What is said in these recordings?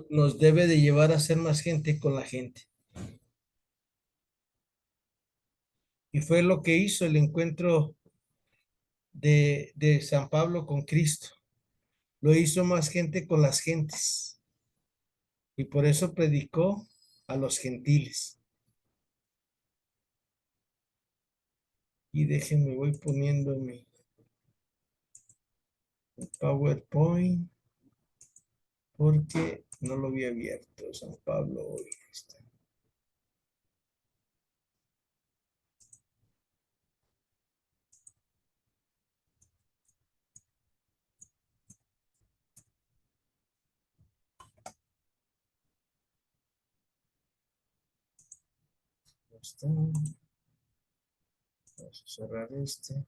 nos debe de llevar a ser más gente con la gente. Y fue lo que hizo el encuentro de San Pablo con Cristo. Lo hizo más gente con las gentes. Y por eso predicó a los gentiles. Y déjenme, voy poniendo mi PowerPoint porque no lo había abierto. San Pablo hoy está. Está. Vamos a cerrar este.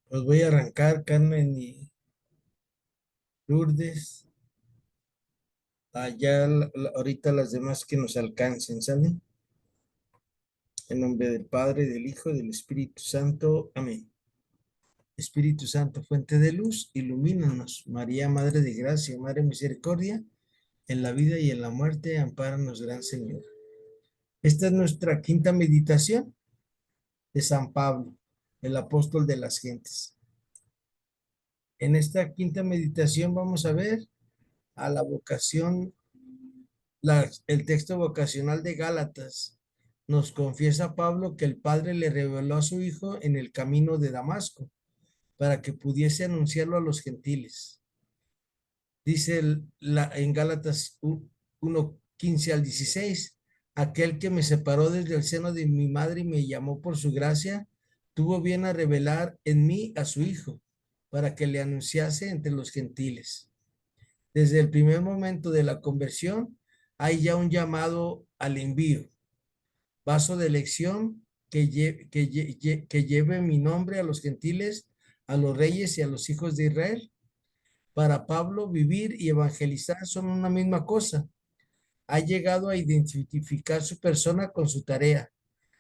Pues voy a arrancar, Carmen y Lourdes. Allá ahorita las demás que nos alcancen, ¿sale? En nombre del Padre, del Hijo y del Espíritu Santo. Amén. Espíritu Santo, fuente de luz, ilumínanos. María, Madre de Gracia, Madre de Misericordia, en la vida y en la muerte, ampáranos, Gran Señor. Esta es nuestra quinta meditación de San Pablo, el apóstol de las gentes. En esta quinta meditación vamos a ver a la vocación, el texto vocacional de Gálatas. Nos confiesa Pablo que el Padre le reveló a su Hijo en el camino de Damasco para que pudiese anunciarlo a los gentiles. Dice en Gálatas 1:15 al 16, aquel que me separó desde el seno de mi madre y me llamó por su gracia, tuvo bien a revelar en mí a su Hijo, para que le anunciase entre los gentiles. Desde el primer momento de la conversión, hay ya un llamado al envío, vaso de elección que lleve mi nombre a los gentiles, a los reyes y a los hijos de Israel. Para Pablo, vivir y evangelizar son una misma cosa. Ha llegado a identificar su persona con su tarea,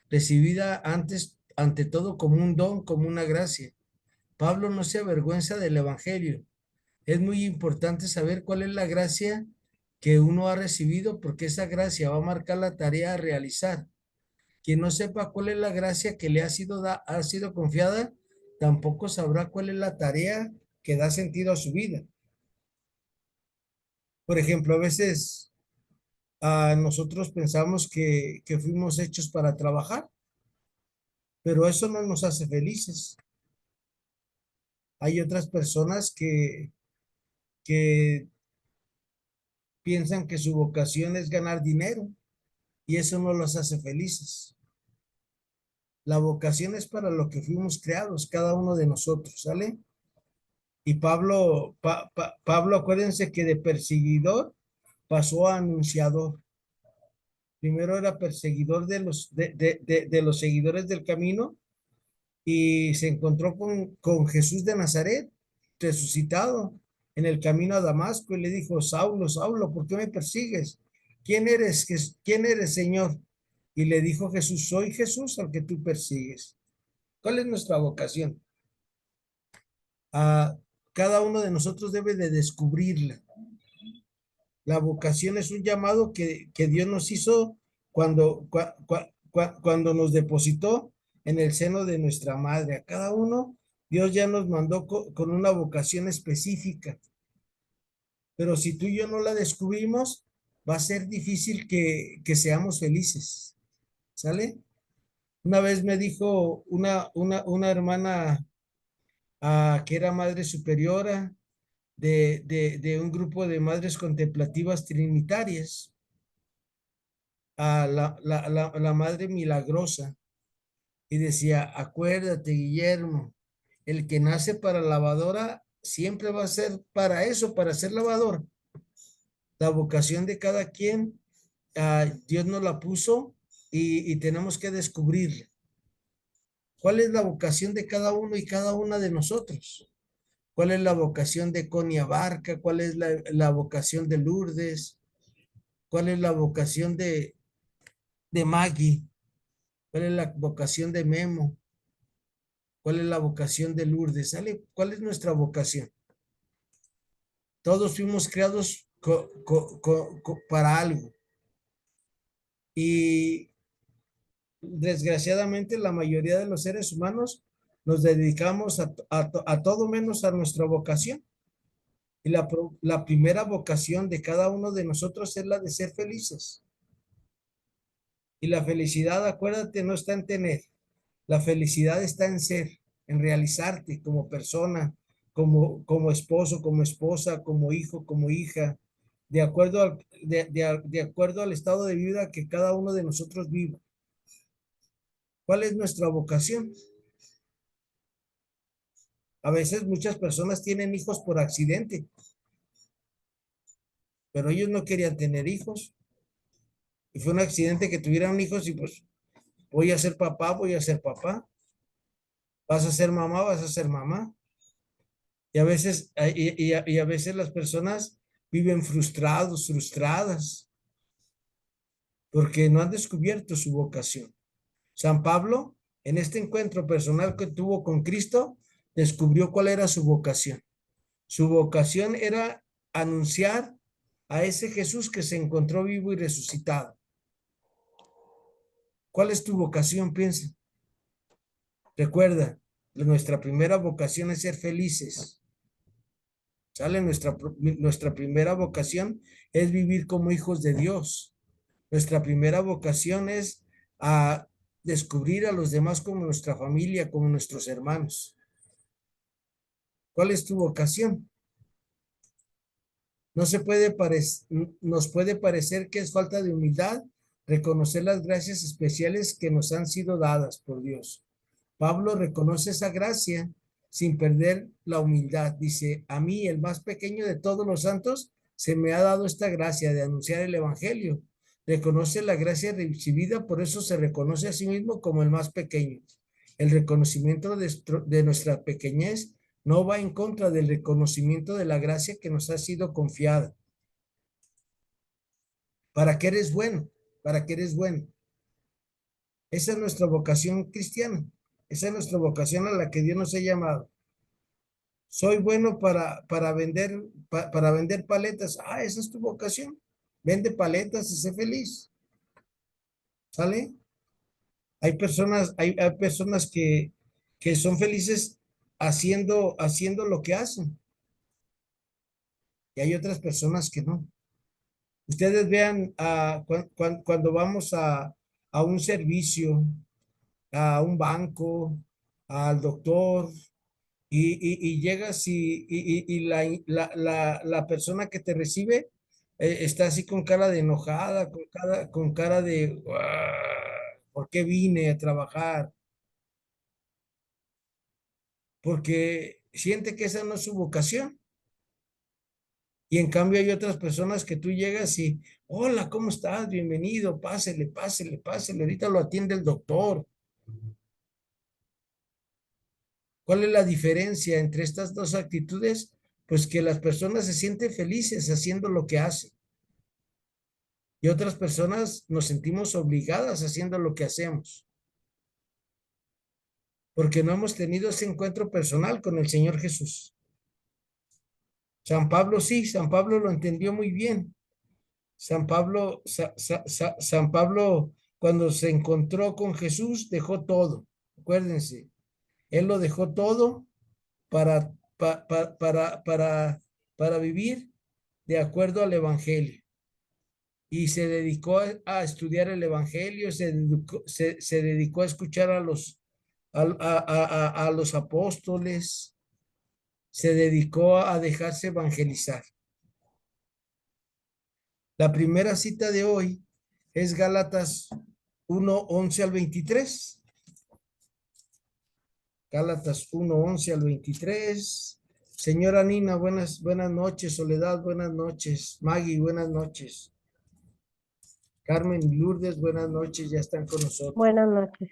recibida antes, ante todo como un don, como una gracia. Pablo no se avergüenza del evangelio. Es muy importante saber cuál es la gracia que uno ha recibido, porque esa gracia va a marcar la tarea a realizar. Quien no sepa cuál es la gracia que le ha sido confiada, tampoco sabrá cuál es la tarea que da sentido a su vida. Por ejemplo, a veces nosotros pensamos que fuimos hechos para trabajar, pero eso no nos hace felices. Hay otras personas que piensan que su vocación es ganar dinero y eso no los hace felices. La vocación es para lo que fuimos creados, cada uno de nosotros, ¿sale? Y Pablo, acuérdense que de perseguidor pasó a anunciador. Primero era perseguidor de los seguidores del camino y se encontró con Jesús de Nazaret, resucitado en el camino a Damasco y le dijo, Saulo, Saulo, ¿por qué me persigues? ¿Quién eres? ¿Quién eres, Señor? Y le dijo Jesús, soy Jesús al que tú persigues. ¿Cuál es nuestra vocación? A cada uno de nosotros debe de descubrirla. La vocación es un llamado que Dios nos hizo cuando nos depositó en el seno de nuestra madre. A cada uno, Dios ya nos mandó con una vocación específica. Pero si tú y yo no la descubrimos, va a ser difícil que seamos felices. ¿Sale? Una vez me dijo una hermana que era madre superiora de un grupo de madres contemplativas trinitarias, a la Madre Milagrosa, y decía, acuérdate, Guillermo, el que nace para lavadora siempre va a ser para eso, para ser lavador. La vocación de cada quien, Dios nos la puso y tenemos que descubrirla. ¿Cuál es la vocación de cada uno y cada una de nosotros? ¿Cuál es la vocación de Conia Barca? ¿Cuál es la vocación de Lourdes? ¿Cuál es la vocación de Maggie? ¿Cuál es la vocación de Memo? ¿Cuál es la vocación de Lourdes? ¿Sale? ¿Cuál es nuestra vocación? Todos fuimos creados para algo. Y desgraciadamente la mayoría de los seres humanos nos dedicamos a todo menos a nuestra vocación. Y la primera vocación de cada uno de nosotros es la de ser felices. Y la felicidad, acuérdate, no está en tener. La felicidad está en ser, en realizarte como persona, como esposo, como esposa, como hijo, como hija, de acuerdo al estado de vida que cada uno de nosotros vive. ¿Cuál es nuestra vocación? A veces muchas personas tienen hijos por accidente, pero ellos no querían tener hijos. Y fue un accidente que tuvieran hijos y pues voy a ser papá, voy a ser papá. Vas a ser mamá, vas a ser mamá. Y a veces, y a veces las personas viven frustrados, frustradas, porque no han descubierto su vocación. San Pablo, en este encuentro personal que tuvo con Cristo, descubrió cuál era su vocación. Su vocación era anunciar a ese Jesús que se encontró vivo y resucitado. ¿Cuál es tu vocación? Piensa. Recuerda, nuestra primera vocación es ser felices. ¿Sale? Nuestra primera vocación es vivir como hijos de Dios. Nuestra primera vocación es a descubrir a los demás como nuestra familia, como nuestros hermanos. ¿Cuál es tu vocación? No se puede nos puede parecer que es falta de humildad reconocer las gracias especiales que nos han sido dadas por Dios. Pablo reconoce esa gracia sin perder la humildad. Dice, a mí, el más pequeño de todos los santos, se me ha dado esta gracia de anunciar el evangelio. Reconoce la gracia recibida, por eso se reconoce a sí mismo como el más pequeño. El reconocimiento de nuestra pequeñez no va en contra del reconocimiento de la gracia que nos ha sido confiada. ¿Para qué eres bueno? ¿Para qué eres bueno? Esa es nuestra vocación cristiana. Esa es nuestra vocación a la que Dios nos ha llamado. Soy bueno para vender paletas. Ah, esa es tu vocación. Vende paletas y sé feliz. ¿Sale? Hay personas que son felices haciendo lo que hacen. Y hay otras personas que no. Ustedes vean cuando vamos a un servicio, a un banco, al doctor, y llegas y la persona que te recibe está así con cara de enojada, con cara de, ¿por qué vine a trabajar? Porque siente que esa no es su vocación. Y en cambio hay otras personas que tú llegas y, hola, ¿cómo estás? Bienvenido, pásele, pásele, pásele, ahorita lo atiende el doctor. ¿Cuál es la diferencia entre estas dos actitudes? Pues que las personas se sienten felices haciendo lo que hacen y otras personas nos sentimos obligadas haciendo lo que hacemos, porque no hemos tenido ese encuentro personal con el Señor Jesús. San Pablo sí, San Pablo lo entendió muy bien. San Pablo, cuando se encontró con Jesús, dejó todo. Acuérdense, él lo dejó todo para, para vivir de acuerdo al Evangelio. Y se dedicó a estudiar el Evangelio, se dedicó a escuchar a los apóstoles, se dedicó a dejarse evangelizar. La primera cita de hoy es Gálatas 1:11 al 23. Gálatas 1:11 al 23. Señora Nina, buenas noches. Soledad, buenas noches. Maggie, buenas noches. Carmen y Lourdes, buenas noches, ya están con nosotros. Buenas noches.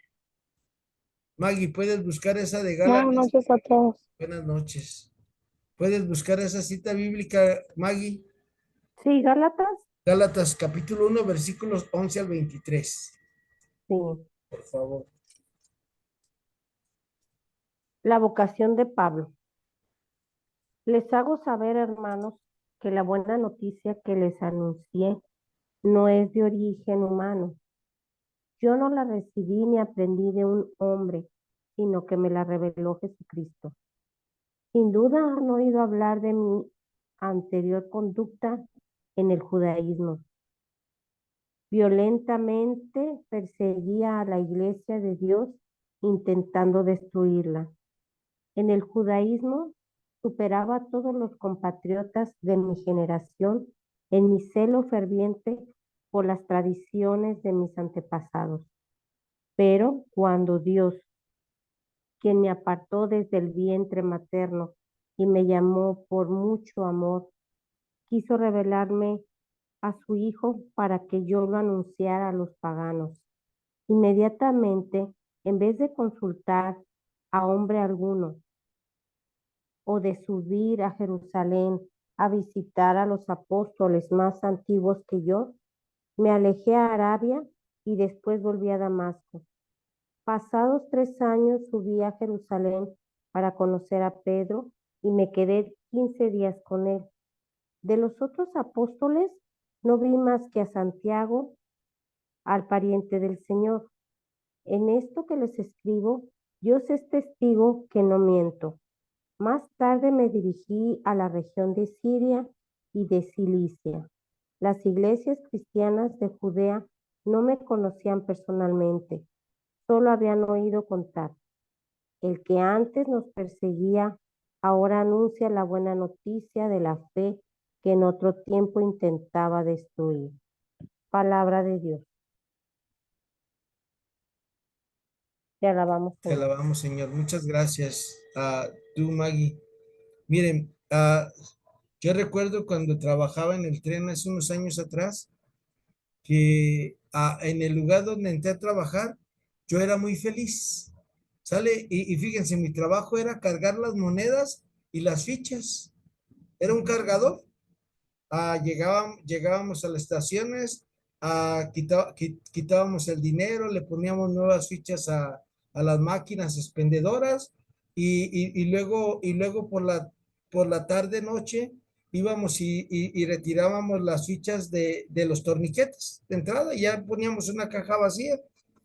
Maggie, ¿puedes buscar esa de Buenas Gálatas? noches a todos. Buenas noches. ¿Puedes buscar esa cita bíblica, Maggie? Sí, Gálatas. Gálatas capítulo 1, versículos 11 al 23. Sí. Por favor. La vocación de Pablo. Les hago saber, hermanos, que la buena noticia que les anuncié no es de origen humano. Yo no la recibí ni aprendí de un hombre, sino que me la reveló Jesucristo. Sin duda han oído hablar de mi anterior conducta en el judaísmo. Violentamente perseguía a la iglesia de Dios intentando destruirla. En el judaísmo superaba a todos los compatriotas de mi generación en mi celo ferviente por las tradiciones de mis antepasados. Pero cuando Dios, quien me apartó desde el vientre materno y me llamó por mucho amor, quiso revelarme a su Hijo para que yo lo anunciara a los paganos. Inmediatamente, en vez de consultar a hombre alguno o de subir a Jerusalén a visitar a los apóstoles más antiguos que yo, me alejé a Arabia y después volví a Damasco. Pasados 3 años subí a Jerusalén para conocer a Pedro y me quedé 15 días con él. De los otros apóstoles no vi más que a Santiago, al pariente del Señor. En esto que les escribo, Dios es testigo que no miento. Más tarde me dirigí a la región de Siria y de Cilicia. Las iglesias cristianas de Judea no me conocían personalmente, solo habían oído contar. El que antes nos perseguía, ahora anuncia la buena noticia de la fe que en otro tiempo intentaba destruir. Palabra de Dios. Te alabamos, Te Señor. alabamos, Señor. Muchas gracias a tú, Maggie. Miren, yo recuerdo cuando trabajaba en el tren hace unos años atrás, que en el lugar donde entré a trabajar, yo era muy feliz. ¿Sale? Y fíjense, mi trabajo era cargar las monedas y las fichas. Era un cargador. Llegábamos a las estaciones, quitábamos el dinero, le poníamos nuevas fichas a las máquinas expendedoras y luego por la tarde noche íbamos y retirábamos las fichas de los torniquetes de entrada y ya poníamos una caja vacía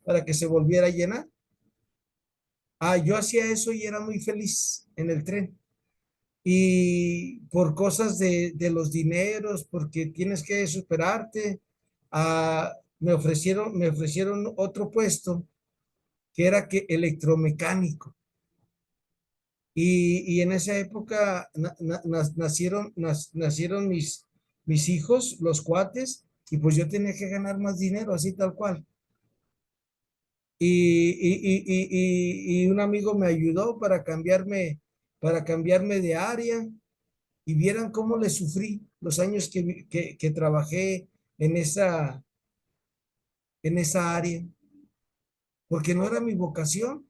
para que se volviera a llenar. Yo hacía eso y era muy feliz en el tren. Y por cosas de los dineros, porque tienes que superarte, me ofrecieron otro puesto que era que electromecánico. Y en esa época nacieron mis hijos, los cuates, y pues yo tenía que ganar más dinero, así tal cual. Y un amigo me ayudó para cambiarme de área y vieran cómo le sufrí los años que trabajé en esa área, porque no era mi vocación.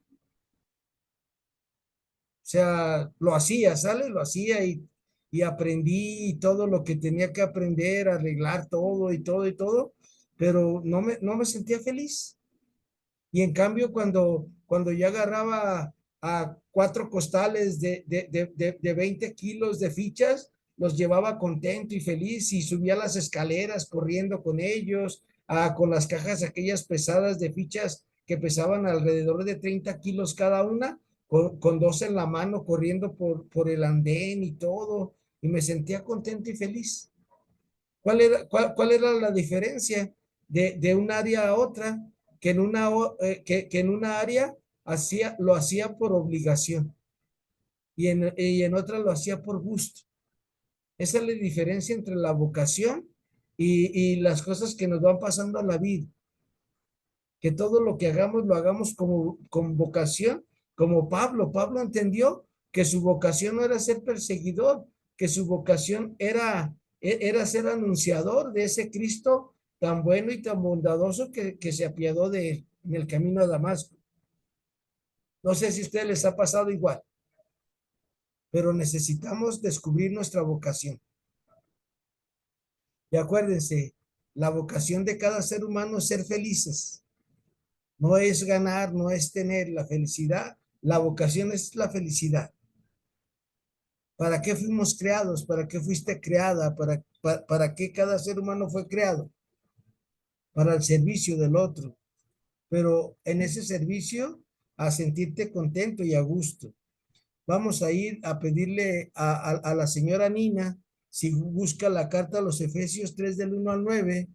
O sea, lo hacía, ¿sale? Lo hacía y aprendí todo lo que tenía que aprender, arreglar todo y todo y todo, pero no me sentía feliz. Y en cambio, cuando ya agarraba a 4 costales de 20 kilos de fichas, los llevaba contento y feliz y subía las escaleras corriendo con ellos, con las cajas aquellas pesadas de fichas que pesaban alrededor de 30 kilos cada una, con dos en la mano corriendo por el andén y todo, y me sentía contento y feliz. ¿Cuál era la diferencia de un área a otra? Que en una área lo hacía por obligación y en otra lo hacía por gusto. Esa es la diferencia entre la vocación y las cosas que nos van pasando a la vida. Que todo lo que hagamos lo hagamos con vocación, como Pablo. Pablo entendió que su vocación no era ser perseguidor, que su vocación era ser anunciador de ese Cristo tan bueno y tan bondadoso que se apiadó de él en el camino a Damasco. No sé si a ustedes les ha pasado igual, pero necesitamos descubrir nuestra vocación. Y acuérdense, la vocación de cada ser humano es ser felices. No es ganar, no es tener la felicidad. La vocación es la felicidad. ¿Para qué fuimos creados? ¿Para qué fuiste creada? ¿Para qué cada ser humano fue creado? Para el servicio del otro. Pero en ese servicio, a sentirte contento y a gusto. Vamos a ir a pedirle a la señora Nina, si busca la carta a los Efesios 3 del 1 al 9,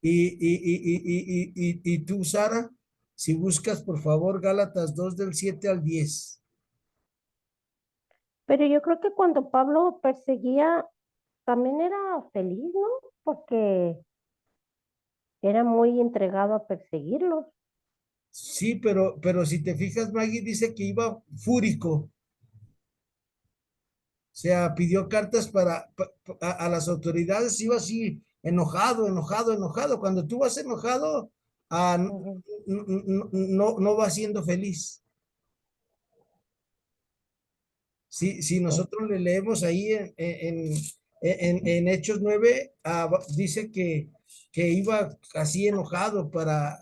y tú, Sara, si buscas, por favor, Gálatas 2 del 7 al 10. Pero yo creo que cuando Pablo perseguía, también era feliz, ¿no? Porque era muy entregado a perseguirlos. Sí, pero si te fijas, Maggie dice que iba fúrico. O sea, pidió cartas a las autoridades, iba así, enojado, enojado, enojado. Cuando tú vas enojado, Ujú. no vas siendo feliz. Si Sí. nosotros le leemos ahí en Hechos 9, dice que iba así enojado para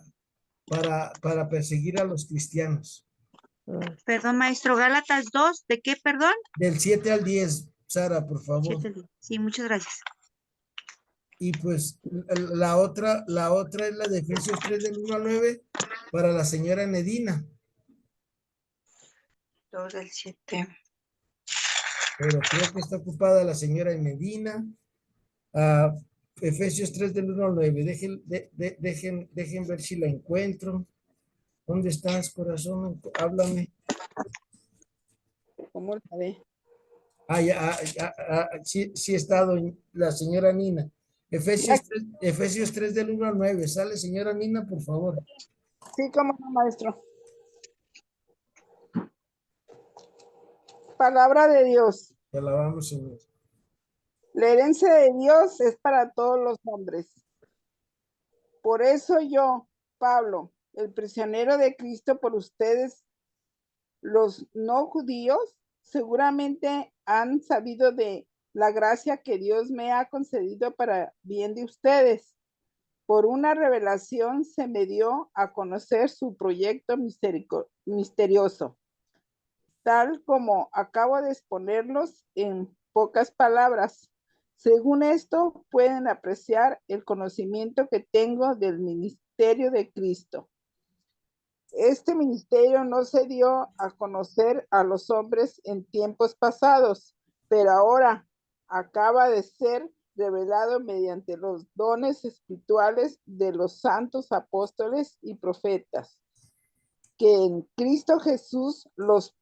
perseguir a los cristianos. Mm. Perdón, maestro, Gálatas 2, ¿de qué, perdón? Del 7 al 10, Sara, por favor. 7. Sí, muchas gracias. Y pues la otra es la de Efesios 3 del 1 al 9 para la señora Nedina. 2 del 7. Pero creo que está ocupada la señora Medina. Ah, Efesios 3 del 1 al 9. Dejen ver si la encuentro. ¿Dónde estás, corazón? Háblame. ¿Cómo la ve? Sí está la señora Nina. Ya, Efesios 3 del 1 al 9. Sale, señora Nina, por favor. sí, cómo no, maestro. Palabra de Dios. Te alabamos, Señor. La herencia de Dios es para todos los hombres. Por eso yo, Pablo, el prisionero de Cristo por ustedes, los no judíos, seguramente han sabido de la gracia que Dios me ha concedido para bien de ustedes. Por una revelación se me dio a conocer su proyecto misterioso, tal como acabo de exponerlos en pocas palabras. Según esto, pueden apreciar el conocimiento que tengo del ministerio de Cristo. Este ministerio no se dio a conocer a los hombres en tiempos pasados, pero ahora acaba de ser revelado mediante los dones espirituales de los santos apóstoles y profetas, que en Cristo Jesús los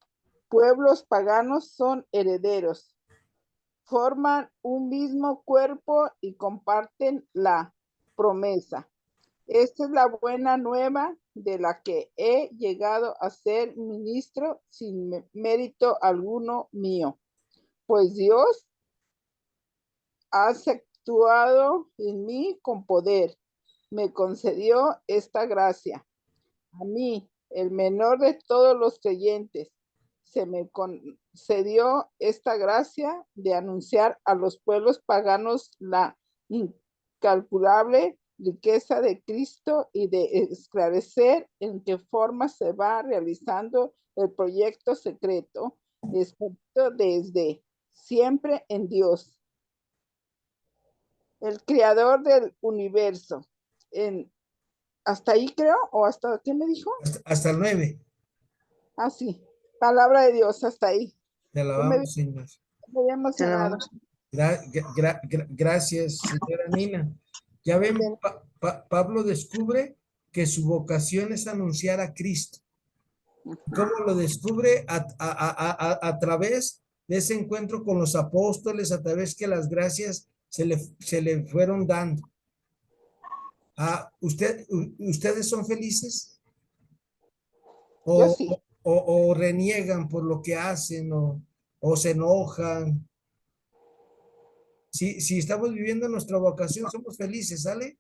pueblos paganos son herederos, forman un mismo cuerpo y comparten la promesa. Esta es la buena nueva de la que he llegado a ser ministro sin mérito alguno mío, pues Dios ha actuado en mí con poder. Me concedió esta gracia. A mí, el menor de todos los creyentes, se me concedió esta gracia de anunciar a los pueblos paganos la incalculable riqueza de Cristo y de esclarecer en qué forma se va realizando el proyecto secreto, escrito desde siempre en Dios, el creador del universo. ¿Hasta ahí creo? ¿O hasta qué me dijo? Hasta el 9. Ah, sí, palabra de Dios, hasta ahí. Te Yo me vi alabamos, Señor. muy Te emocionado. alabamos. Gracias, señora Nina. Ya ven, Pablo descubre que su vocación es anunciar a Cristo. ¿Cómo lo descubre? A través de ese encuentro con los apóstoles, a través que las gracias se le fueron dando. ¿Ustedes son felices? Yo ¿O, sí, o reniegan por lo que hacen o se enojan? Si estamos viviendo nuestra vocación, somos felices, ¿sale?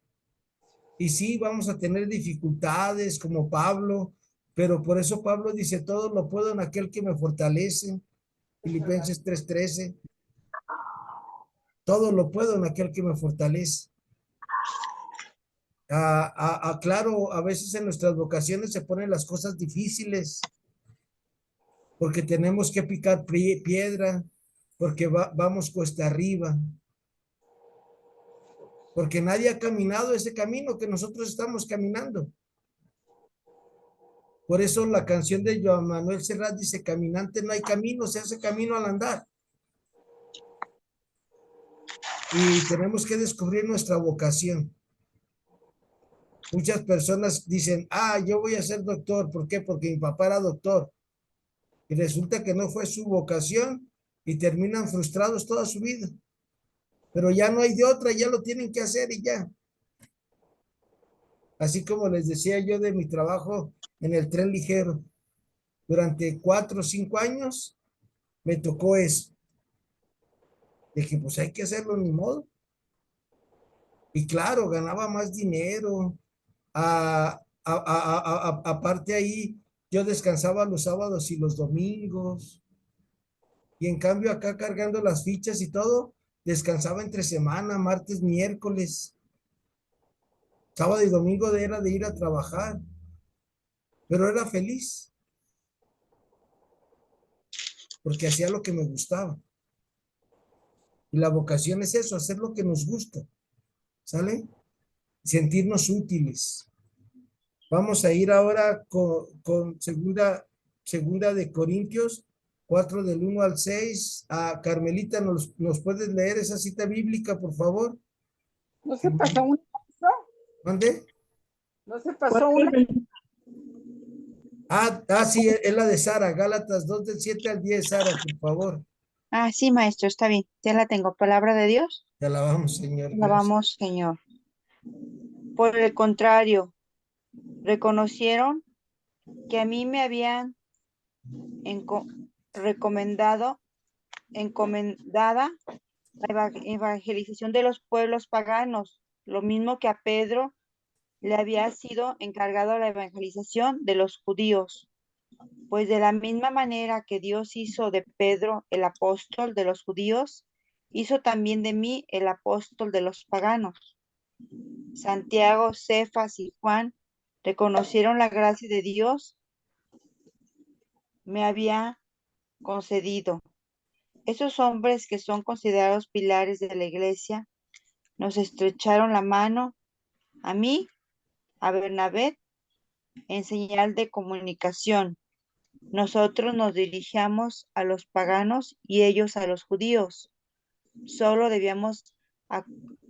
Y sí, vamos a tener dificultades como Pablo, pero por eso Pablo dice, todo lo puedo en aquel que me fortalece. Filipenses 3:13. Todo lo puedo en aquel que me fortalece. Claro, a veces en nuestras vocaciones se ponen las cosas difíciles porque tenemos que picar piedra, porque vamos cuesta arriba, porque nadie ha caminado ese camino que nosotros estamos caminando. Por eso la canción de Joan Manuel Serrat dice, caminante no hay camino, se hace camino al andar. Y tenemos que descubrir nuestra vocación. Muchas personas dicen, yo voy a ser doctor. ¿Por qué? Porque mi papá era doctor. Y resulta que no fue su vocación y terminan frustrados toda su vida. Pero ya no hay de otra, ya lo tienen que hacer y ya. Así como les decía yo de mi trabajo en el tren ligero. Durante 4 o 5 años me tocó eso. Dije, pues hay que hacerlo ni modo. Y claro, ganaba más dinero. Aparte ahí, yo descansaba los sábados y los domingos. Y en cambio acá cargando las fichas y todo, descansaba entre semana, martes, miércoles. Sábado y domingo era de ir a trabajar. Pero era feliz porque hacía lo que me gustaba. Y la vocación es eso, hacer lo que nos gusta. ¿Sale? Sentirnos útiles. Vamos a ir ahora con segunda de Corintios 4 del 1 al 6. Carmelita, ¿nos puedes leer esa cita bíblica, por favor? ¿no se pasó una? ¿Mande? ¿No se pasó una? Sí, es la de Sara, Gálatas 2 del 7 al 10, Sara, por favor. Ah, sí, maestro, está bien. Ya la tengo. Palabra de Dios. Te alabamos, Señor, gracias. Alabamos, Señor. Por el contrario, reconocieron que a mí me habían encomendada la evangelización de los pueblos paganos, lo mismo que a Pedro le había sido encargado la evangelización de los judíos. Pues de la misma manera que Dios hizo de Pedro el apóstol de los judíos, hizo también de mí el apóstol de los paganos. Santiago, Cefas y Juan reconocieron la gracia de Dios me había concedido. Esos hombres que son considerados pilares de la iglesia nos estrecharon la mano a mí, a Bernabé, en señal de comunicación. Nosotros nos dirigíamos a los paganos y ellos a los judíos. Solo debíamos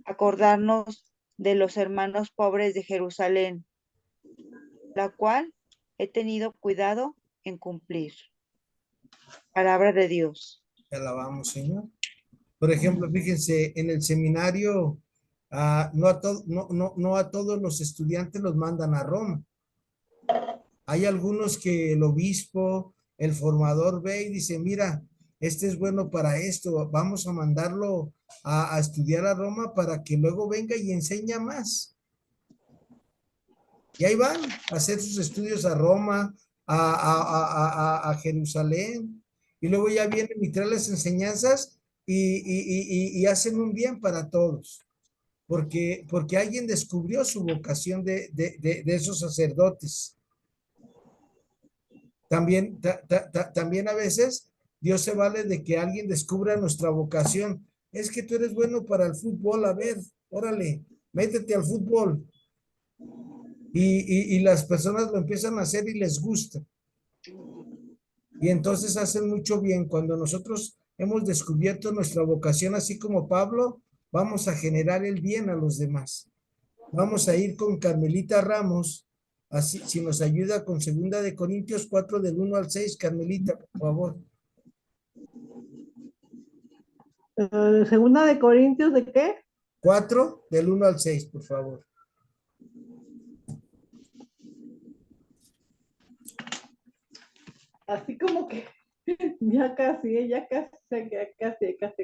acordarnos de los hermanos pobres de Jerusalén, la cual he tenido cuidado en cumplir. Palabra de Dios. Te alabamos, Señor. Por ejemplo, fíjense, en el seminario No a todos los estudiantes los mandan a Roma. Hay algunos que el obispo, el formador ve y dice, mira, este es bueno para esto, vamos a mandarlo a estudiar a Roma para que luego venga y enseña más. Y ahí van a hacer sus estudios a Roma, a Jerusalén, y luego ya vienen y traen las enseñanzas y hacen un bien para todos. Porque alguien descubrió su vocación de esos sacerdotes. También a veces Dios se vale de que alguien descubra nuestra vocación. Es que tú eres bueno para el fútbol, a ver, órale, métete al fútbol. Y las personas lo empiezan a hacer y les gusta. Y entonces hacen mucho bien. Cuando nosotros hemos descubierto nuestra vocación, así como Pablo, vamos a generar el bien a los demás. Vamos a ir con Carmelita Ramos, así, si nos ayuda con 2 Corintios 4 del 1 al 6, Carmelita, por favor. Segunda de Corintios, ¿de qué? 4 del 1 al 6, por favor. Así como que ya casi, casi.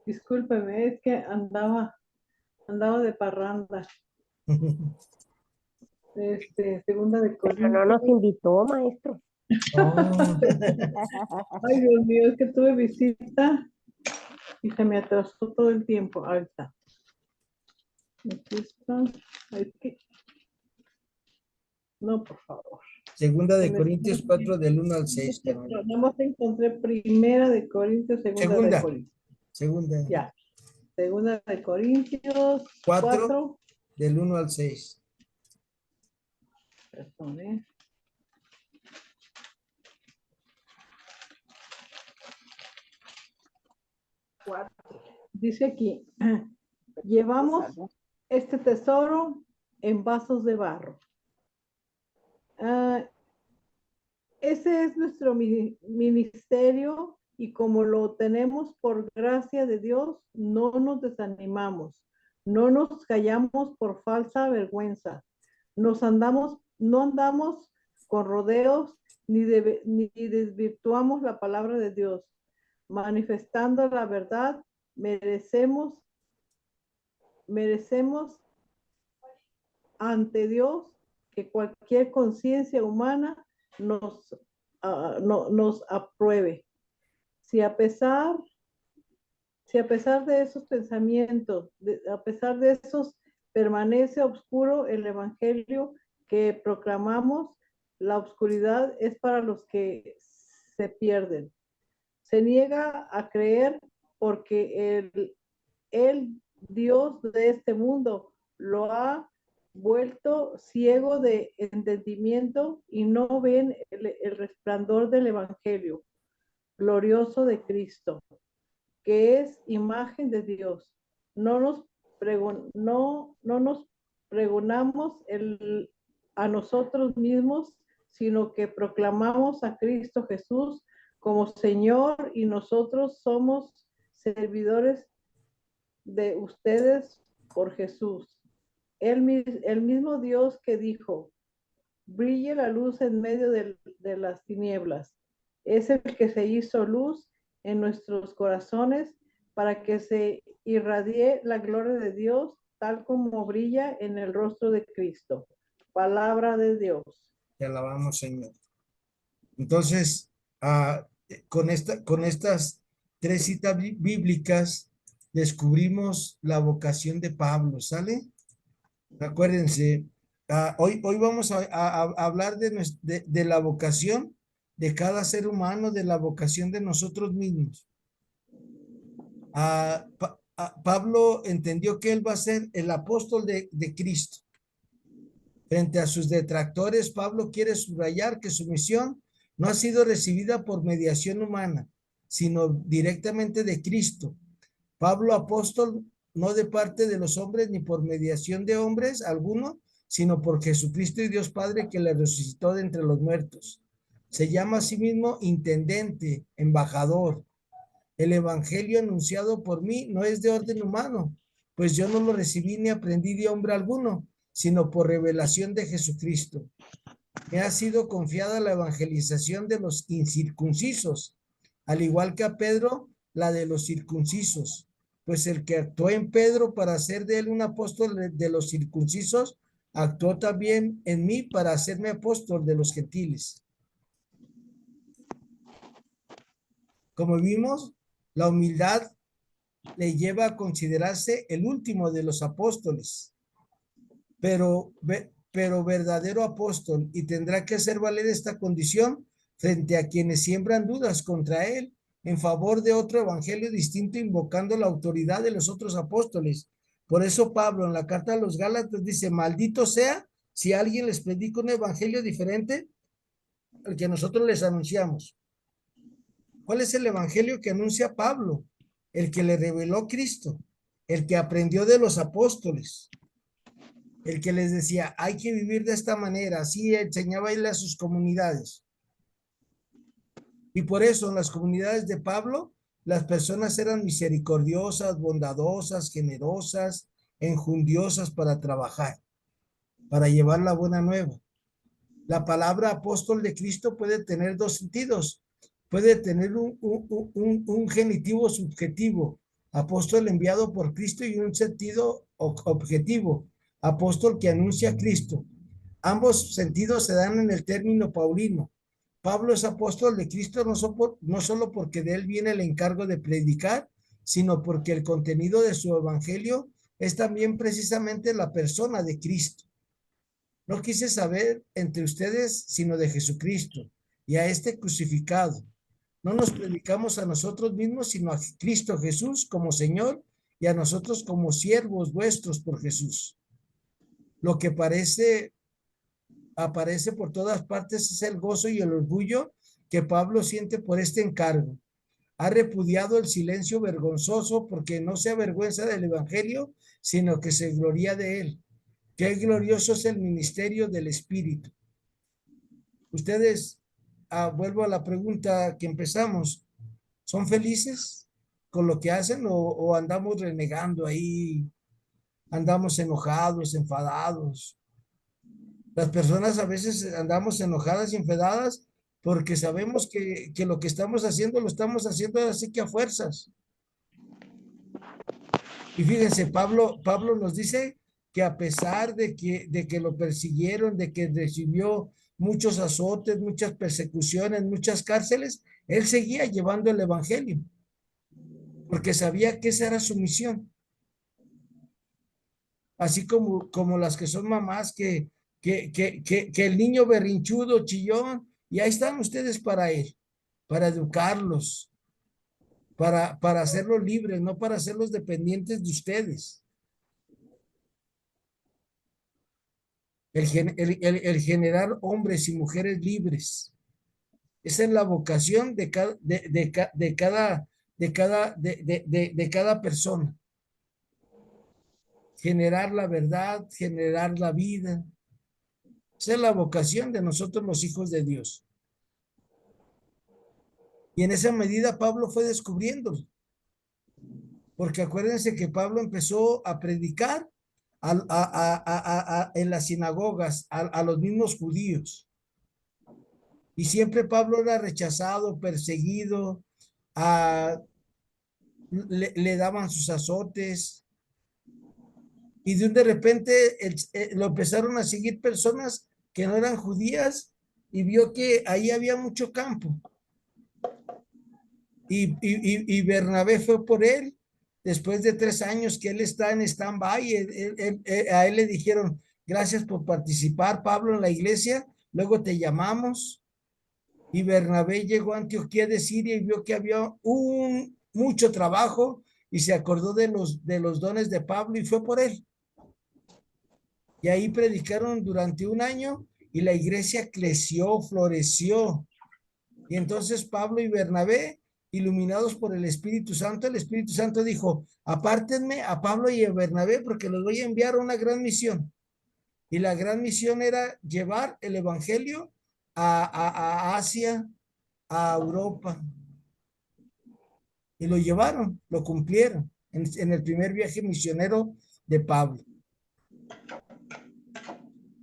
Discúlpeme, es que andaba de parranda. Segunda de Pero Corintios. no nos invitó, maestro. Oh. Ay, Dios mío, es que tuve visita y se me atrasó todo el tiempo. Ahí está. Aquí está. Es que... No, por favor. Segunda de Corintios 4 del 1 al 6, Carmelita. Nada más encontré primera de Corintios, segunda de Corintios. Segunda. Ya. Segunda de Corintios 4 del 1 al 6. Perdón, ¿eh? Dice aquí, llevamos este tesoro en vasos de barro. Ese es nuestro ministerio y como lo tenemos por gracia de Dios, no nos desanimamos, no nos callamos por falsa vergüenza, no andamos con rodeos ni desvirtuamos la palabra de Dios. Manifestando la verdad, merecemos ante Dios que cualquier conciencia humana nos apruebe. Si a pesar de esos pensamientos, a pesar de esos, permanece oscuro el evangelio que proclamamos, la oscuridad es para los que se pierden. Se niega a creer porque el Dios de este mundo lo ha vuelto ciego de entendimiento y no ven el resplandor del evangelio glorioso de Cristo, que es imagen de Dios. No nos pregonamos a nosotros mismos, sino que proclamamos a Cristo Jesús como Señor y nosotros somos servidores de ustedes por Jesús. El mismo Dios que dijo, brille la luz en medio de las tinieblas. Es el que se hizo luz en nuestros corazones para que se irradie la gloria de Dios tal como brilla en el rostro de Cristo. Palabra de Dios. Te alabamos, Señor. Entonces, con estas 3 citas bíblicas descubrimos la vocación de Pablo, ¿sale? Acuérdense, hoy vamos a hablar de la vocación de cada ser humano, de la vocación de nosotros mismos. Pablo entendió que él va a ser el apóstol de Cristo. Frente a sus detractores, Pablo quiere subrayar que su misión no ha sido recibida por mediación humana, sino directamente de Cristo. Pablo, apóstol, no de parte de los hombres ni por mediación de hombres alguno, sino por Jesucristo y Dios Padre que le resucitó de entre los muertos. Se llama a sí mismo intendente, embajador. El evangelio anunciado por mí no es de orden humano, pues yo no lo recibí ni aprendí de hombre alguno, sino por revelación de Jesucristo. Me ha sido confiada la evangelización de los incircuncisos, al igual que a Pedro, la de los circuncisos. Pues el que actuó en Pedro para hacer de él un apóstol de los circuncisos, actuó también en mí para hacerme apóstol de los gentiles. Como vimos, la humildad le lleva a considerarse el último de los apóstoles, pero verdadero apóstol, y tendrá que hacer valer esta condición frente a quienes siembran dudas contra él en favor de otro evangelio distinto, invocando la autoridad de los otros apóstoles. Por eso Pablo en la carta a los Gálatas dice: maldito sea si alguien les predica un evangelio diferente al que nosotros les anunciamos. ¿Cuál es el evangelio que anuncia Pablo? El que le reveló Cristo, el que aprendió de los apóstoles, el que les decía, hay que vivir de esta manera. Así enseñaba él a sus comunidades. Y por eso en las comunidades de Pablo, las personas eran misericordiosas, bondadosas, generosas, enjundiosas para trabajar, para llevar la buena nueva. La palabra apóstol de Cristo puede tener dos sentidos. Puede tener un genitivo subjetivo, apóstol enviado por Cristo, y un sentido objetivo, apóstol que anuncia a Cristo. Ambos sentidos se dan en el término paulino. Pablo es apóstol de Cristo no solo porque de él viene el encargo de predicar, sino porque el contenido de su evangelio es también precisamente la persona de Cristo. No quise saber entre ustedes sino de Jesucristo y a este crucificado. No nos predicamos a nosotros mismos, sino a Cristo Jesús como Señor y a nosotros como siervos vuestros por Jesús. Lo que aparece por todas partes es el gozo y el orgullo que Pablo siente por este encargo. Ha repudiado el silencio vergonzoso porque no se avergüenza del evangelio, sino que se gloria de él. Qué glorioso es el ministerio del Espíritu. Ustedes, vuelvo a la pregunta que empezamos, ¿son felices con lo que hacen o andamos renegando ahí, andamos enojados, enfadados? Las personas a veces andamos enojadas y enfadadas porque sabemos que lo que estamos haciendo lo estamos haciendo así que a fuerzas. Y fíjense, Pablo nos dice que a pesar de que lo persiguieron, de que recibió muchos azotes, muchas persecuciones, muchas cárceles, él seguía llevando el evangelio, porque sabía que esa era su misión. Así como las que son mamás que el niño berrinchudo, chillón, y ahí están ustedes para él, para educarlos, para hacerlos libres, no para hacerlos dependientes de ustedes. El generar hombres y mujeres libres. Esa es la vocación de cada persona. Generar la verdad, generar la vida. Esa es la vocación de nosotros los hijos de Dios. Y en esa medida Pablo fue descubriendo. Porque acuérdense que Pablo empezó a predicar en las sinagogas a los mismos judíos. Y siempre Pablo era rechazado, perseguido, le daban sus azotes. Y de repente lo empezaron a seguir personas que no eran judías y vio que ahí había mucho campo. Y Bernabé fue por él. Después de 3 años que él está en stand-by, a él le dijeron, gracias por participar, Pablo, en la iglesia, luego te llamamos. Y Bernabé llegó a Antioquía de Siria y vio que había mucho trabajo y se acordó de los dones de Pablo y fue por él. Y ahí predicaron durante 1 año y la iglesia creció, floreció. Y entonces Pablo y Bernabé, iluminados por el Espíritu Santo dijo, apártenme a Pablo y a Bernabé porque los voy a enviar a una gran misión. Y la gran misión era llevar el evangelio a Asia, a Europa. y lo llevaron, lo cumplieron en el primer viaje misionero de Pablo.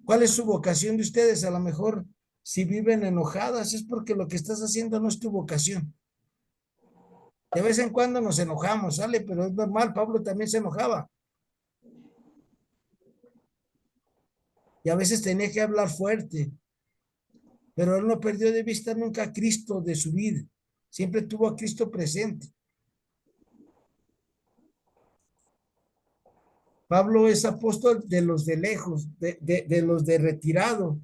¿Cuál es su vocación de ustedes? A lo mejor si viven enojadas es porque lo que estás haciendo no es tu vocación. De vez en cuando nos enojamos, ¿sale? Pero es normal, Pablo también se enojaba. Y a veces tenía que hablar fuerte, pero él no perdió de vista nunca a Cristo de su vida. Siempre tuvo a Cristo presente. Pablo es apóstol de los de lejos, de los de retirado.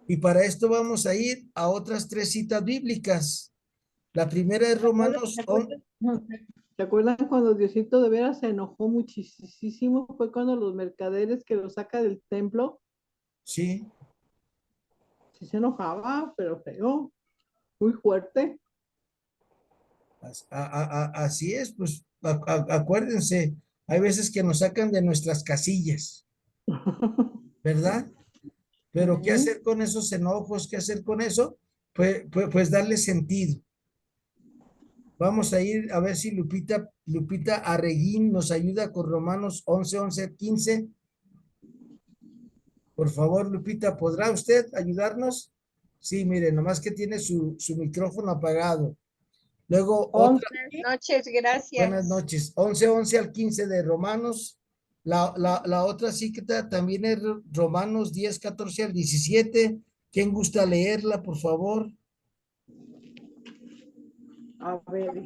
Y para esto vamos a ir a otras 3 citas bíblicas. La primera es Romanos. ¿Se acuerdan cuando Diosito de veras se enojó muchísimo? Fue cuando los mercaderes que lo saca del templo, Sí, sí se enojaba, pero feo, muy fuerte. así es, pues acuérdense, hay veces que nos sacan de nuestras casillas, ¿verdad? Pero ¿qué Ujú. hacer con esos enojos? ¿Qué hacer con eso? Pues darle sentido. Vamos a ir a ver si Lupita Arreguín nos ayuda con Romanos 11:11-15. Por favor, Lupita, ¿podrá usted ayudarnos? Sí, mire, nomás que tiene su micrófono apagado. Luego otra, Buenas noches, buenas gracias. noches, 11:11-15 de Romanos. La otra cita también es Romanos 10:14-17. ¿Quién gusta leerla, por favor? A ver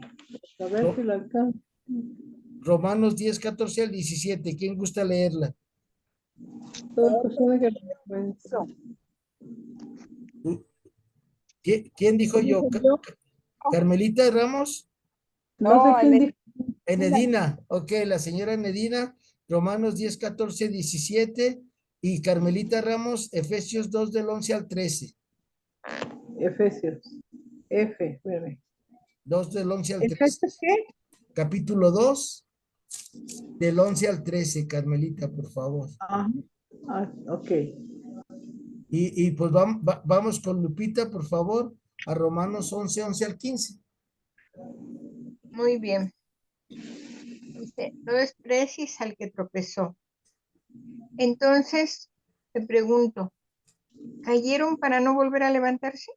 si Ro- lo alcanzo. Romanos 10:14-17. ¿Quién gusta leerla? Toda persona que lo encuentre. Eso. ¿Quién dijo ¿Quién yo? dijo yo? ¿Carmelita Ramos? No sé No, quién dijo. Enedina, ok, la señora Enedina, Romanos 10:14-17 y Carmelita Ramos, Efesios 2 del 11 al 13. Efesios. Espérame. 2 del 11 al 13. ¿Efesios qué? Capítulo 2, del 11 al 13, Carmelita, por favor. Ok. Y pues vamos con Lupita, por favor, a Romanos 11:11 al 15. muy bien. Dice, no desprecies al que tropezó. Entonces, te pregunto, ¿cayeron para no volver a levantarse?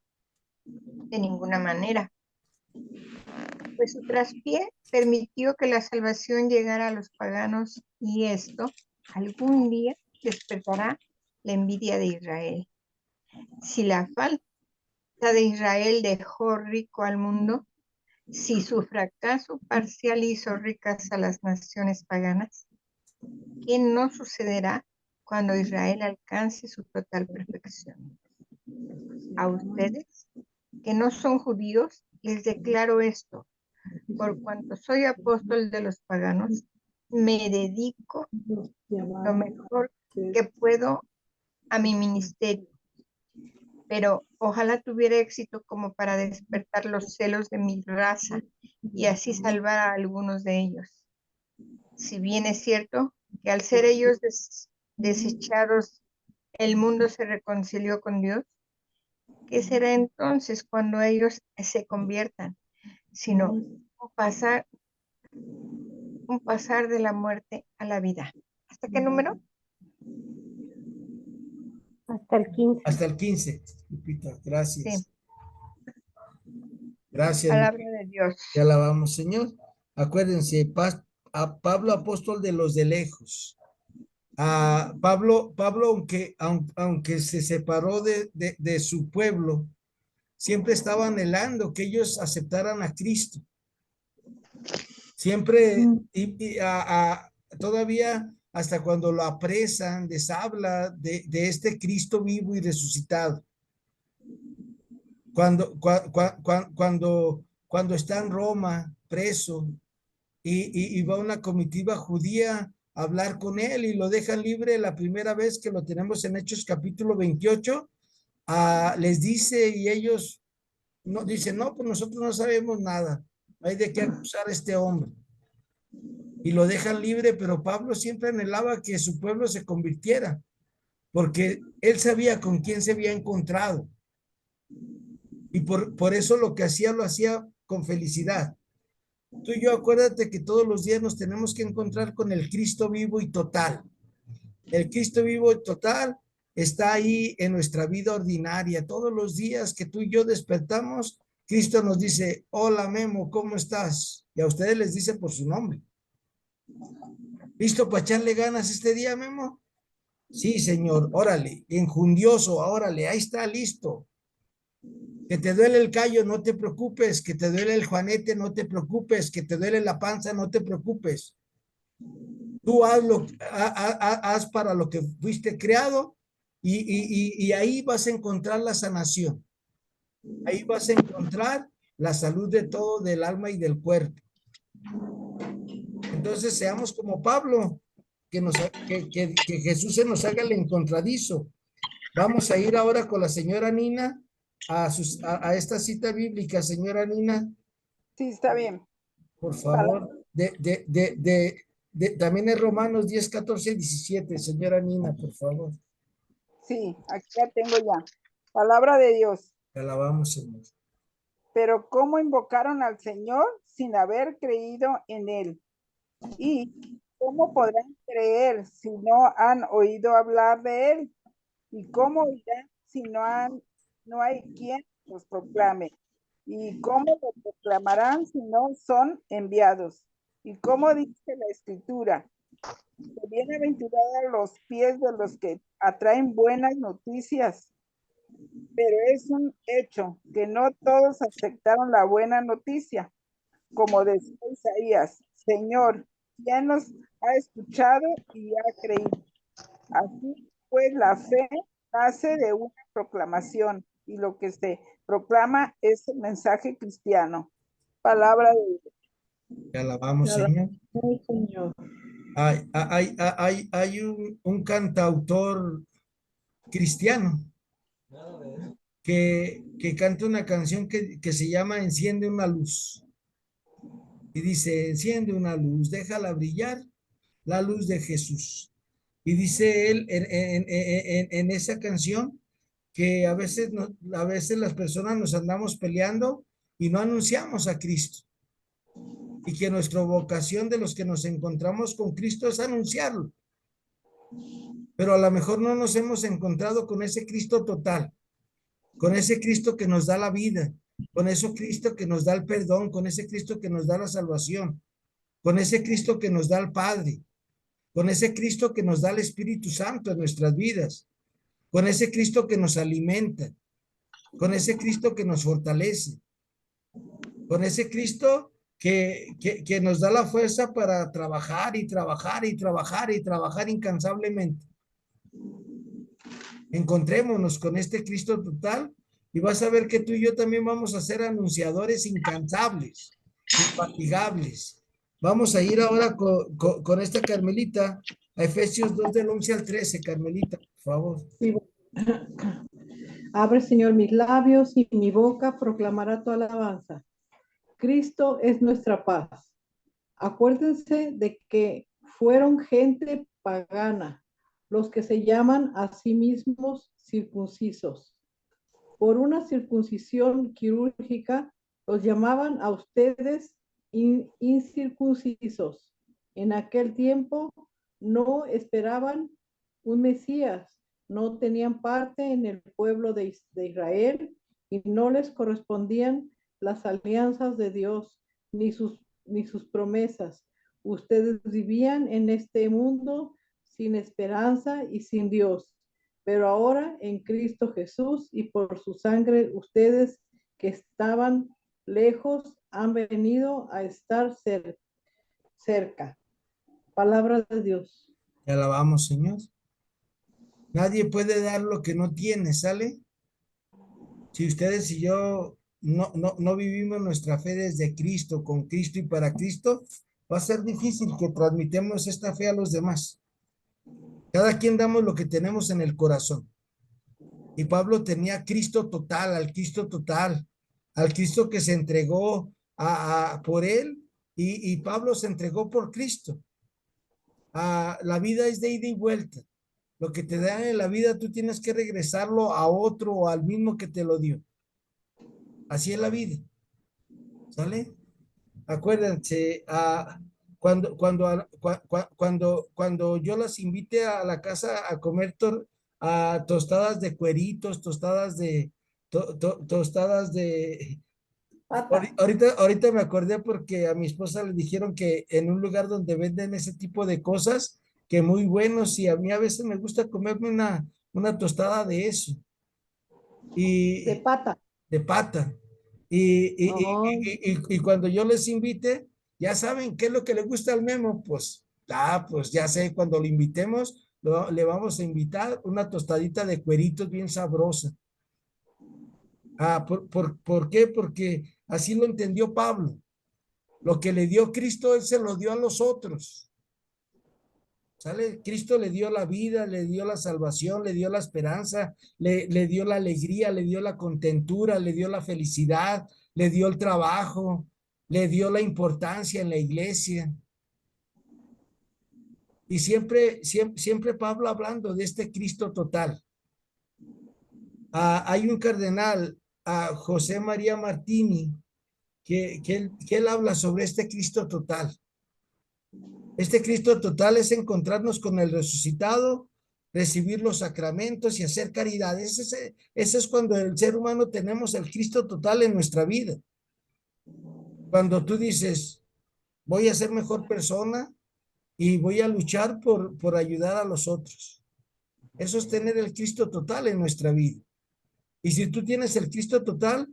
De ninguna manera. Pues su traspié permitió que la salvación llegara a los paganos y esto algún día despertará la envidia de Israel. Si la falta de Israel dejó rico al mundo, si su fracaso parcial hizo ricas a las naciones paganas, ¿qué no sucederá cuando Israel alcance su total perfección? A ustedes, que no son judíos, les declaro esto: por cuanto soy apóstol de los paganos, me dedico lo mejor que puedo a mi ministerio, pero ojalá tuviera éxito como para despertar los celos de mi raza y así salvar a algunos de ellos. Si bien es cierto que al ser ellos desechados, el mundo se reconcilió con Dios, ¿qué será entonces cuando ellos se conviertan? Sino un pasar de la muerte a la vida. ¿Hasta qué número? Hasta el 15. Hasta el 15, Lupita, Sí, gracias. Gracias, palabra de Dios. te alabamos, Señor. Acuérdense, a Pablo, apóstol de los de lejos. A Pablo, aunque se separó de su pueblo, siempre estaba anhelando que ellos aceptaran a Cristo. Siempre, todavía hasta cuando lo apresan, les habla de este Cristo vivo y resucitado. Cuando está en Roma, preso, y va una comitiva judía a hablar con él y lo dejan libre la primera vez que lo tenemos en Hechos capítulo 28, les dice y ellos no dicen, no, pues nosotros no sabemos nada, hay de qué acusar a este hombre. Y lo dejan libre, pero Pablo siempre anhelaba que su pueblo se convirtiera, porque él sabía con quién se había encontrado. Y por eso lo que hacía, lo hacía con felicidad. Tú y yo acuérdate que todos los días nos tenemos que encontrar con el Cristo vivo y total. El Cristo vivo y total está ahí en nuestra vida ordinaria. Todos los días que tú y yo despertamos, Cristo nos dice, hola Memo, ¿cómo estás? Y a ustedes les dice por su nombre. ¿Listo para echarle ganas este día, Memo? Sí, señor, órale, enjundioso, órale, ahí está, listo. Que te duele el callo, no te preocupes. Que te duele el juanete, no te preocupes. Que te duele la panza, no te preocupes. Tú haz para lo que fuiste creado y ahí vas a encontrar la sanación. Ahí vas a encontrar la salud de todo, del alma y del cuerpo. Entonces seamos como Pablo, que Jesús se nos haga el encontradizo. Vamos a ir ahora con la señora Nina a esta cita bíblica. Señora Nina, Sí, está bien. por Pala- favor, también es Romanos 10, 14, 17. Señora Nina, por favor. Sí, aquí la tengo ya. Palabra de Dios. Te alabamos, Señor. Pero ¿cómo invocaron al Señor sin haber creído en Él? ¿Y cómo podrán creer si no han oído hablar de Él? ¿Y cómo oirán si no hay quien los proclame? ¿Y cómo lo proclamarán si no son enviados? ¿Y cómo dice la Escritura? Bienaventurados los pies de los que atraen buenas noticias. Pero es un hecho que no todos aceptaron la buena noticia. Como decía Isaías, Señor, ¿quién nos ha escuchado y ha creído? Así pues, la fe nace de una proclamación y lo que se proclama es el mensaje cristiano. Palabra de Dios. Te alabamos, Te Señor. alabamos, Señor. Hay un cantautor cristiano que canta una canción que se llama Enciende una luz. Y dice, enciende una luz, déjala brillar, la luz de Jesús. Y dice él en esa canción que a veces, a veces las personas nos andamos peleando y no anunciamos a Cristo. Y que nuestra vocación de los que nos encontramos con Cristo es anunciarlo. Pero a lo mejor no nos hemos encontrado con ese Cristo total, con ese Cristo que nos da la vida, con ese Cristo que nos da el perdón, con ese Cristo que nos da la salvación, con ese Cristo que nos da el Padre, con ese Cristo que nos da el Espíritu Santo en nuestras vidas, con ese Cristo que nos alimenta, con ese Cristo que nos fortalece, con ese Cristo que nos da la fuerza para trabajar y trabajar y trabajar y trabajar incansablemente. Encontrémonos con este Cristo total y vas a ver que tú y yo también vamos a ser anunciadores incansables, infatigables. Vamos a ir ahora con esta Carmelita a Efesios 2 del 11 al 13, Carmelita, por favor. Sí. Abre, Señor, mis labios y mi boca proclamará tu alabanza. Cristo es nuestra paz. Acuérdense de que fueron gente pagana, los que se llaman a sí mismos circuncisos. Por una circuncisión quirúrgica los llamaban a ustedes incircuncisos. En aquel tiempo no esperaban un Mesías, no tenían parte en el pueblo de Israel y no les correspondían las alianzas de Dios ni sus promesas. Ustedes vivían en este mundo sin esperanza y sin Dios. Pero ahora en Cristo Jesús y por su sangre, ustedes que estaban lejos han venido a estar cerca. Palabra de Dios. Te alabamos, Señor. Nadie puede dar lo que no tiene, ¿sale? Si ustedes y yo no vivimos nuestra fe desde Cristo, con Cristo y para Cristo, va a ser difícil que transmitamos esta fe a los demás. Cada quien damos lo que tenemos en el corazón. Y Pablo tenía a Cristo total, al Cristo que se entregó por él y Pablo se entregó por Cristo. La vida es de ida y vuelta. Lo que te dan en la vida, tú tienes que regresarlo a otro o al mismo que te lo dio. Así es la vida. ¿Sale? Acuérdense, cuando yo las invite a la casa a comer a tostadas de cueritos, tostadas de... Pata. Ahorita me acordé porque a mi esposa le dijeron que en un lugar donde venden ese tipo de cosas, que muy buenos, y a mí a veces me gusta comerme una tostada de eso, De y pata. de pata. Y, Oh, y cuando yo les invite, ya saben qué es lo que le gusta al Memo, pues ya sé, cuando lo invitemos, le vamos a invitar una tostadita de cueritos bien sabrosa. ¿Por qué? Porque así lo entendió Pablo. Lo que le dio Cristo, él se lo dio a los otros. ¿Sale? Cristo le dio la vida, le dio la salvación, le dio la esperanza, le dio la alegría, le dio la contentura, le dio la felicidad, le dio el trabajo, le dio la importancia en la iglesia. Y siempre Pablo hablando de este Cristo total. Hay un cardenal, José María Martini, que él habla sobre este Cristo total. Este Cristo total es encontrarnos con el resucitado, recibir los sacramentos y hacer caridad. Ese es cuando el ser humano tenemos el Cristo total en nuestra vida. Cuando tú dices, voy a ser mejor persona y voy a luchar por ayudar a los otros. Eso es tener el Cristo total en nuestra vida. Y si tú tienes el Cristo total,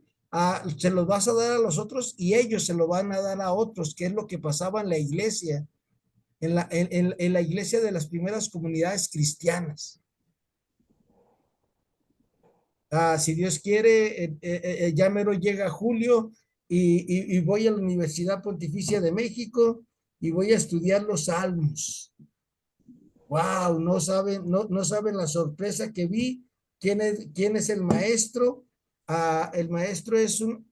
se los vas a dar a los otros y ellos se lo van a dar a otros, que es lo que pasaba en la iglesia, en la iglesia de las primeras comunidades cristianas. Si Dios quiere, ya mero llega julio y voy a la Universidad Pontificia de México y voy a estudiar los salmos. Wow, no saben la sorpresa que vi. ¿Quién es el maestro? El maestro es un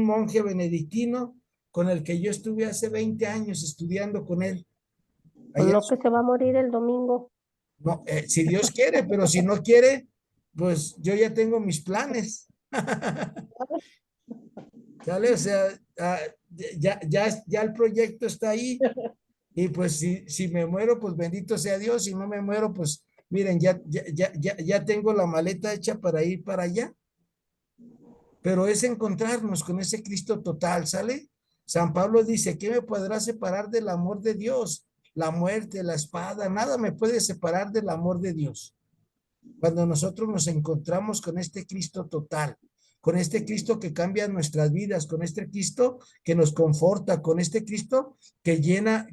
monje benedictino con el que yo estuve hace 20 años estudiando con él. Pues Allá, no que se va a morir el domingo. no, si Dios quiere, pero si no quiere, pues yo ya tengo mis planes. ¿Sale? O sea, ya el proyecto está ahí. Y pues si me muero, pues bendito sea Dios. Si no me muero, pues miren, ya tengo la maleta hecha para ir para allá. Pero es encontrarnos con ese Cristo total, ¿sale? San Pablo dice, ¿qué me podrá separar del amor de Dios? La muerte, la espada, nada me puede separar del amor de Dios. Cuando nosotros nos encontramos con este Cristo total, con este Cristo que cambia nuestras vidas, con este Cristo que nos conforta, con este Cristo que llena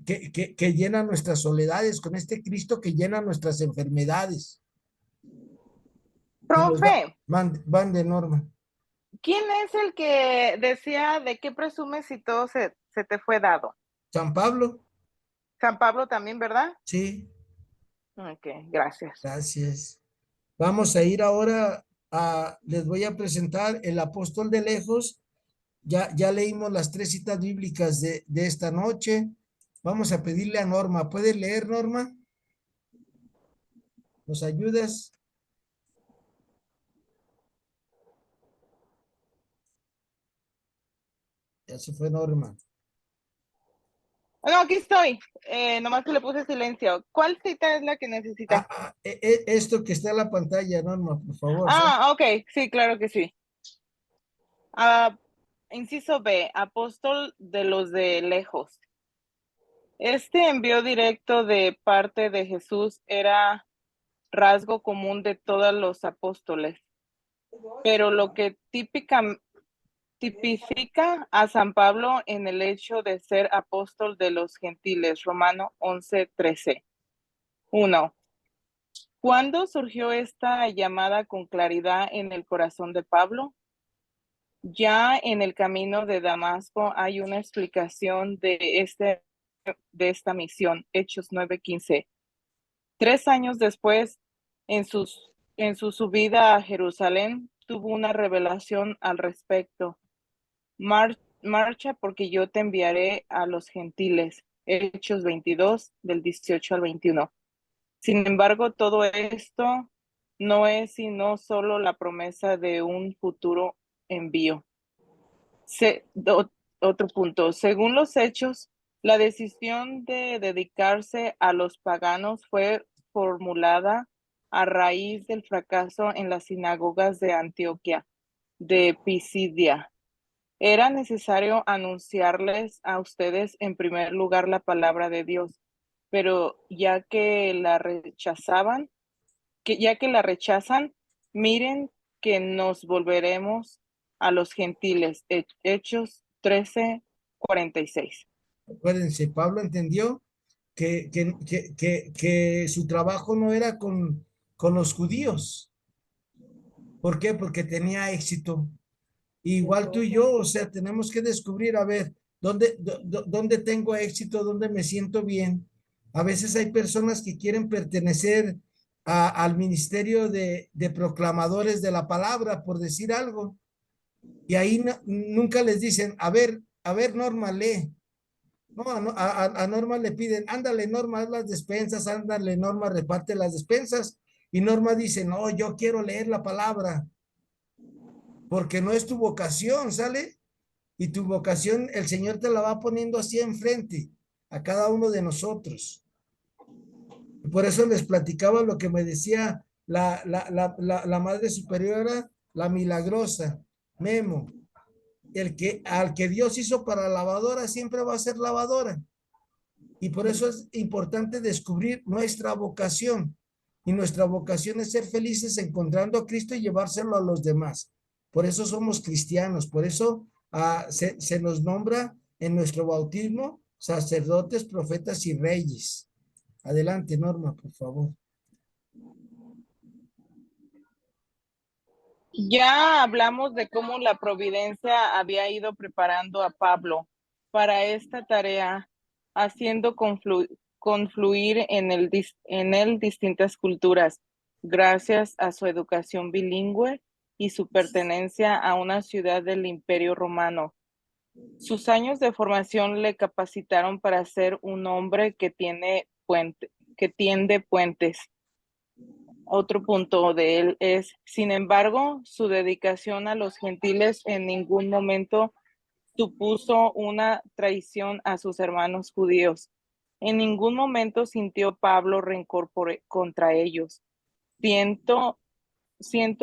nuestras soledades, con este Cristo que llena nuestras enfermedades. Y nos da, Profe, van de Norma. ¿quién es el que decía de qué presumes si todo se te fue dado? San Pablo, San Pablo también, ¿verdad? sí, Ok, gracias. gracias. Vamos a ir ahora les voy a presentar el apóstol de lejos. Ya leímos las 3 citas bíblicas de esta noche. Vamos a pedirle a Norma. ¿Puedes leer, Norma? ¿Nos ayudas? Ya se fue Norma. No, aquí estoy. Nomás que le puse silencio. ¿Cuál cita es la que necesita? Esto que está en la pantalla, Norma, por favor. Ok, sí, claro que sí. Inciso B, apóstol de los de lejos. Este envío directo de parte de Jesús era rasgo común de todos los apóstoles, pero lo que tipifica a San Pablo en el hecho de ser apóstol de los gentiles, Romano 11:13. 1. ¿Cuándo surgió esta llamada con claridad en el corazón de Pablo? Ya en el camino de Damasco hay una explicación de esta misión, Hechos 9:15. 3 años después, en su subida a Jerusalén, tuvo una revelación al respecto. Marcha porque yo te enviaré a los gentiles. Hechos 22, del 18 al 21. Sin embargo, todo esto no es sino solo la promesa de un futuro envío. otro punto. Según los hechos, la decisión de dedicarse a los paganos fue formulada a raíz del fracaso en las sinagogas de Antioquía, de Pisidia. Era necesario anunciarles a ustedes en primer lugar la palabra de Dios, pero ya que la rechazan, miren que nos volveremos a los gentiles. Hechos 13:46. Acuérdense, Pablo entendió que su trabajo no era con los judíos. ¿Por qué? Porque tenía éxito. Igual tú y yo, o sea, tenemos que descubrir, a ver, dónde tengo éxito, dónde me siento bien. A veces hay personas que quieren pertenecer al ministerio de proclamadores de la palabra, por decir algo, y ahí nunca les dicen, a ver, Norma, lee. No, a Norma le piden, ándale, Norma, haz las despensas, ándale, Norma, reparte las despensas, y Norma dice, no, yo quiero leer la palabra, porque no es tu vocación, ¿sale? Y tu vocación, el Señor te la va poniendo así enfrente a cada uno de nosotros. Por eso les platicaba lo que me decía la Madre Superiora, la Milagrosa, Memo, al que Dios hizo para lavadora siempre va a ser lavadora. Y por eso es importante descubrir nuestra vocación. Y nuestra vocación es ser felices encontrando a Cristo y llevárselo a los demás. Por eso somos cristianos, por eso se nos nombra en nuestro bautismo sacerdotes, profetas y reyes. Adelante, Norma, por favor. Ya hablamos de cómo la providencia había ido preparando a Pablo para esta tarea, haciendo confluir en él distintas culturas, gracias a su educación bilingüe y su pertenencia a una ciudad del Imperio Romano. Sus años de formación le capacitaron para ser un hombre que tiende puentes. Otro punto de él es, sin embargo, su dedicación a los gentiles en ningún momento supuso una traición a sus hermanos judíos. En ningún momento sintió Pablo rencor contra ellos. Siento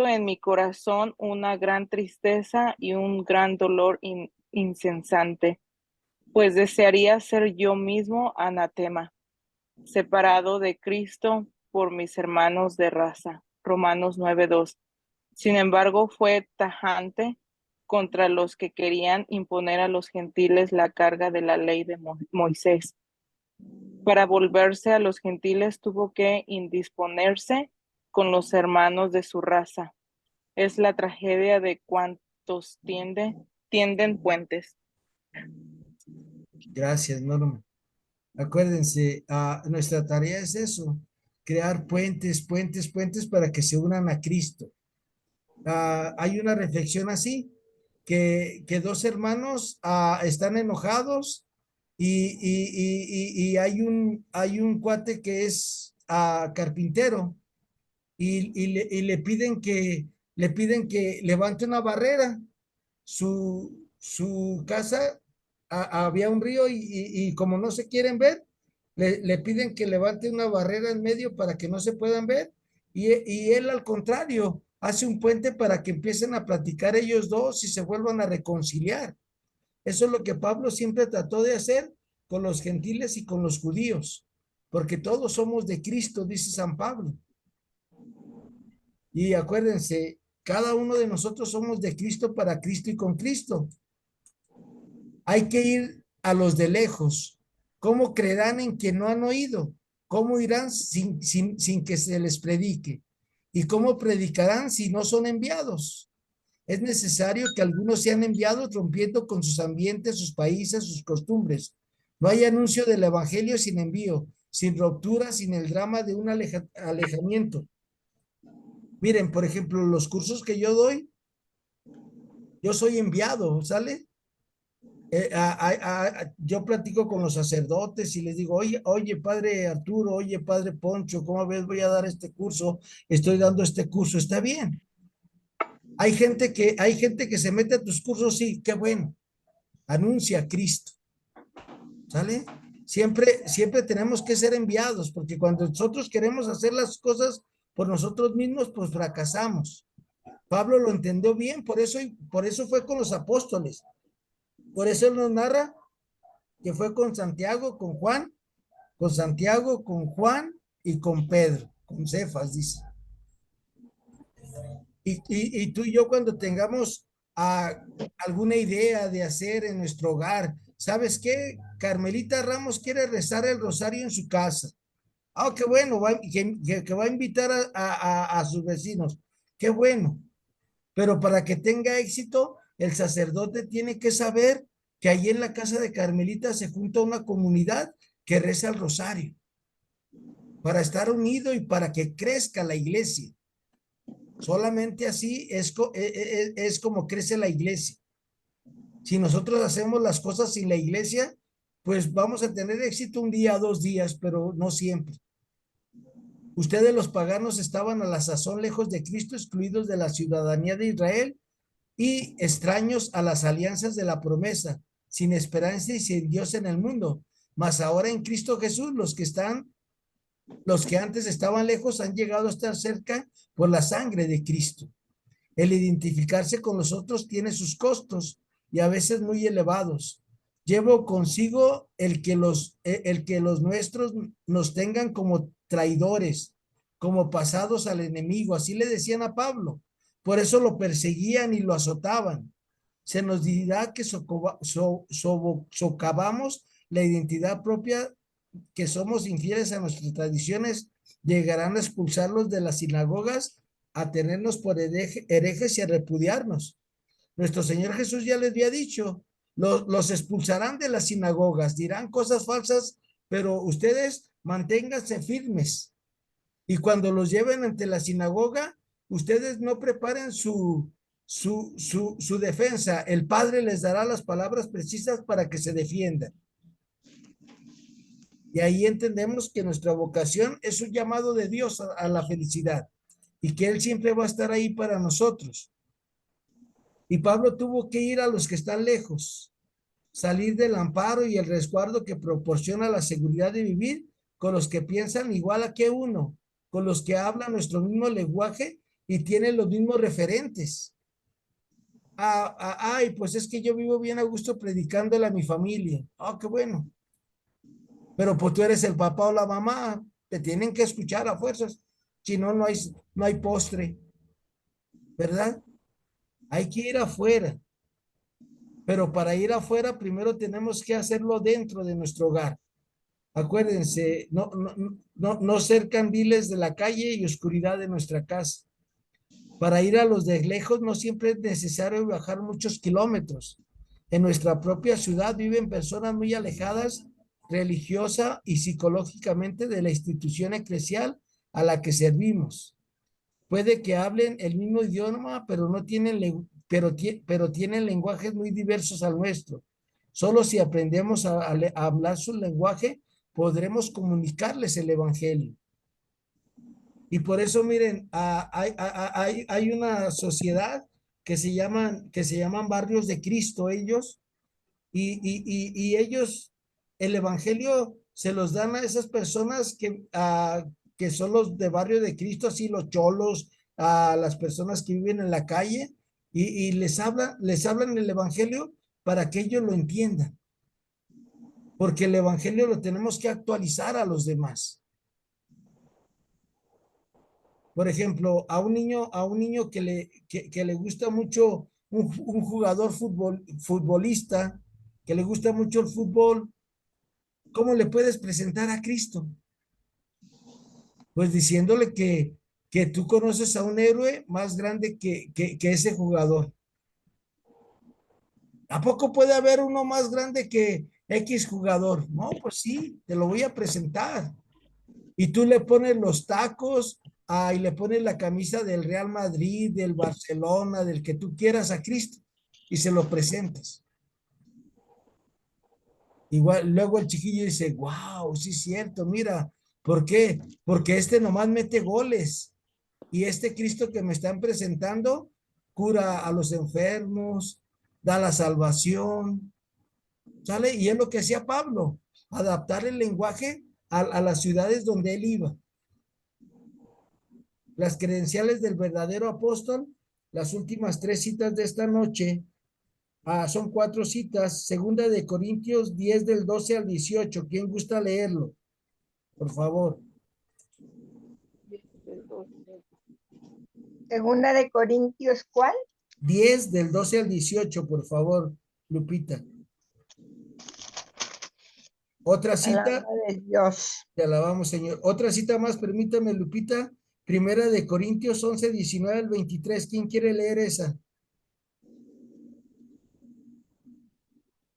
en mi corazón una gran tristeza y un gran dolor incesante, pues desearía ser yo mismo anatema, separado de Cristo por mis hermanos de raza. Romanos 9:2. Sin embargo, fue tajante contra los que querían imponer a los gentiles la carga de la ley de Moisés. Para volverse a los gentiles tuvo que indisponerse con los hermanos de su raza. Es la tragedia de cuantos tienden puentes. Gracias, Norma. Acuérdense, nuestra tarea es eso, crear puentes para que se unan a Cristo. Hay una reflexión así, que dos hermanos están enojados y hay un cuate que es carpintero y le piden que levante una barrera. Su casa había un río y como no se quieren ver, le piden que levante una barrera en medio para que no se puedan ver y él al contrario hace un puente para que empiecen a platicar ellos dos y se vuelvan a reconciliar. Eso es lo que Pablo siempre trató de hacer con los gentiles y con los judíos, porque todos somos de Cristo, dice San Pablo. Y acuérdense, cada uno de nosotros somos de Cristo, para Cristo y con Cristo. Hay que ir a los de lejos. ¿Cómo creerán en que no han oído? ¿Cómo irán sin que se les predique? ¿Y cómo predicarán si no son enviados? Es necesario que algunos sean enviados rompiendo con sus ambientes, sus países, sus costumbres. No hay anuncio del evangelio sin envío, sin ruptura, sin el drama de un alejamiento. Miren, por ejemplo, los cursos que yo doy, yo soy enviado, ¿sale? Yo platico con los sacerdotes y les digo, oye, padre Arturo, oye, padre Poncho, ¿cómo ves? Voy a dar este curso, estoy dando este curso, está bien. Hay gente que se mete a tus cursos, sí, qué bueno. anuncia a Cristo. ¿Sale? Siempre tenemos que ser enviados, porque cuando nosotros queremos hacer las cosas por nosotros mismos, pues fracasamos. Pablo lo entendió bien, por eso fue con los apóstoles. Por eso él nos narra que fue con Santiago, con Juan, con Santiago, con Juan y con Pedro, con Cefas, dice. Y tú y yo cuando tengamos alguna idea de hacer en nuestro hogar, ¿sabes qué? Carmelita Ramos quiere rezar el rosario en su casa. Ah, qué bueno, que va a invitar a sus vecinos. Qué bueno. Pero para que tenga éxito, el sacerdote tiene que saber que allí en la casa de Carmelita se junta una comunidad que reza el rosario para estar unido y para que crezca la iglesia. Solamente así es como crece la iglesia. Si nosotros hacemos las cosas sin la iglesia, pues vamos a tener éxito un día, 2 días, pero no siempre. Ustedes los paganos estaban a la sazón lejos de Cristo, excluidos de la ciudadanía de Israel y extraños a las alianzas de la promesa, sin esperanza y sin Dios en el mundo. Mas ahora en Cristo Jesús, los que antes estaban lejos han llegado a estar cerca por la sangre de Cristo. El identificarse con los otros tiene sus costos y a veces muy elevados. Llevo consigo el que los nuestros nos tengan como traidores, como pasados al enemigo. Así le decían a Pablo. Por eso lo perseguían y lo azotaban. Se nos dirá que socavamos la identidad propia, que somos infieles a nuestras tradiciones. Llegarán a expulsarlos de las sinagogas, a tenernos por herejes y a repudiarnos. Nuestro Señor Jesús ya les había dicho, los expulsarán de las sinagogas, dirán cosas falsas, pero ustedes manténganse firmes. Y cuando los lleven ante la sinagoga, ustedes no preparen su defensa. El Padre les dará las palabras precisas para que se defiendan. Y ahí entendemos que nuestra vocación es un llamado de Dios a la felicidad y que Él siempre va a estar ahí para nosotros. Y Pablo tuvo que ir a los que están lejos, salir del amparo y el resguardo que proporciona la seguridad de vivir con los que piensan igual a que uno, con los que hablan nuestro mismo lenguaje y tienen los mismos referentes. Ay, pues es que yo vivo bien a gusto predicándole a mi familia. Qué bueno. Pero pues tú eres el papá o la mamá, te tienen que escuchar a fuerzas. Si no, no hay postre, ¿verdad? Hay que ir afuera. Pero para ir afuera, primero tenemos que hacerlo dentro de nuestro hogar. Acuérdense, no ser candiles de la calle y oscuridad de nuestra casa. Para ir a los de lejos no siempre es necesario viajar muchos kilómetros. En nuestra propia ciudad viven personas muy alejadas religiosa y psicológicamente de la institución eclesial a la que servimos. Puede que hablen el mismo idioma, pero no tienen pero tienen lenguajes muy diversos al nuestro. Solo si aprendemos a hablar su lenguaje, podremos comunicarles el evangelio. Y por eso, miren, hay una sociedad que se llaman barrios de Cristo ellos, y ellos, el evangelio se los dan a esas personas que son los de barrio de Cristo, así los cholos, a las personas que viven en la calle, y les hablan el evangelio para que ellos lo entiendan. Porque el evangelio lo tenemos que actualizar a los demás. Por ejemplo, a un niño que le gusta mucho un jugador futbolista, que le gusta mucho el fútbol, ¿cómo le puedes presentar a Cristo? Pues diciéndole que tú conoces a un héroe más grande que ese jugador. ¿A poco puede haber uno más grande que X jugador? No, pues sí, te lo voy a presentar. Y tú le pones los tacos, y le pones la camisa del Real Madrid, del Barcelona, del que tú quieras a Cristo, y se lo presentas. Igual, luego el chiquillo dice, wow, sí es cierto, mira, ¿por qué? Porque este nomás mete goles, y este Cristo que me están presentando cura a los enfermos, da la salvación, ¿Sale? Y es lo que hacía Pablo, adaptar el lenguaje a las ciudades donde él iba. Las credenciales del verdadero apóstol, las últimas 3 citas de esta noche, son 4 citas. Segunda de Corintios 10 del 12 al 18. ¿Quién gusta leerlo? Por favor. Segunda de Corintios, ¿cuál? 10 del 12 al 18, por favor, Lupita. Otra Palabra cita, de Dios. te alabamos, Señor. Otra cita más, permítame, Lupita. Primera de Corintios 11, 19 al 23. ¿Quién quiere leer esa?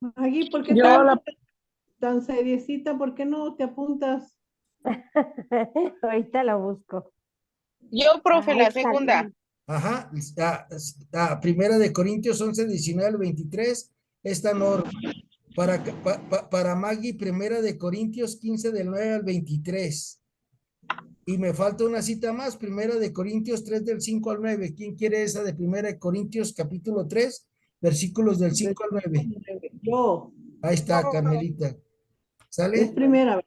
Maggie, ¿por qué Yo tan seriecita? ¿Por qué no te apuntas? Ahorita la busco. profe, Ay, la segunda. Ajá. Primera de Corintios 11, 19 al 23. Esta norma. Para Maggie, primera de Corintios 15 del 9 al 23. Y me falta una cita más, primera de Corintios 3 del 5 al 9. ¿Quién quiere esa de primera de Corintios capítulo 3, versículos del 5 al 9? Yo. Ahí está, Carmelita. Es ¿Sale? primera vez.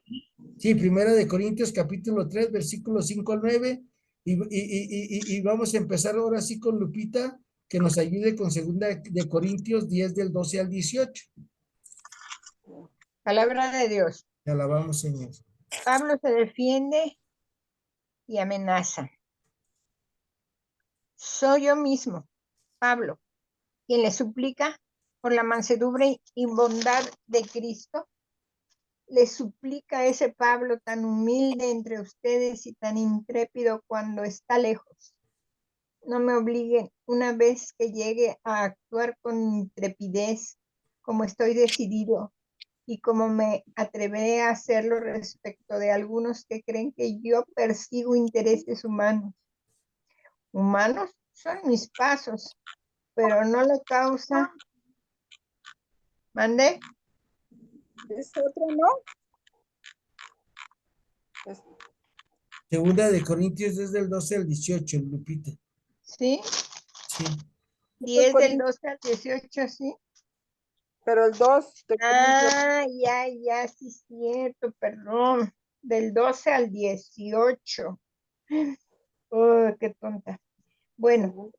Sí, primera de Corintios capítulo 3, versículos 5 al 9. Y vamos a empezar ahora sí con Lupita, que nos ayude con segunda de Corintios 10 del 12 al 18. Palabra de Dios. Te alabamos, Señor. Pablo se defiende y amenaza. Soy yo mismo, Pablo, quien le suplica por la mansedumbre y bondad de Cristo. Le suplica a ese Pablo tan humilde entre ustedes y tan intrépido cuando está lejos. No me obliguen una vez que llegue a actuar con intrepidez, como estoy decidido y como me atreveré a hacerlo respecto de algunos que creen que yo persigo intereses humanos. Humanos son mis pasos, pero no la causa. ¿Mande? Es otro, ¿no? Segunda de Corintios desde el 12 al 18, Lupita. ¿Sí? Sí. 10 del 12 al 18, ¿sí? Pero el 2 de Corintios. Ya, sí, cierto, perdón. Del 12 al 18. Oh, qué tonta. Bueno,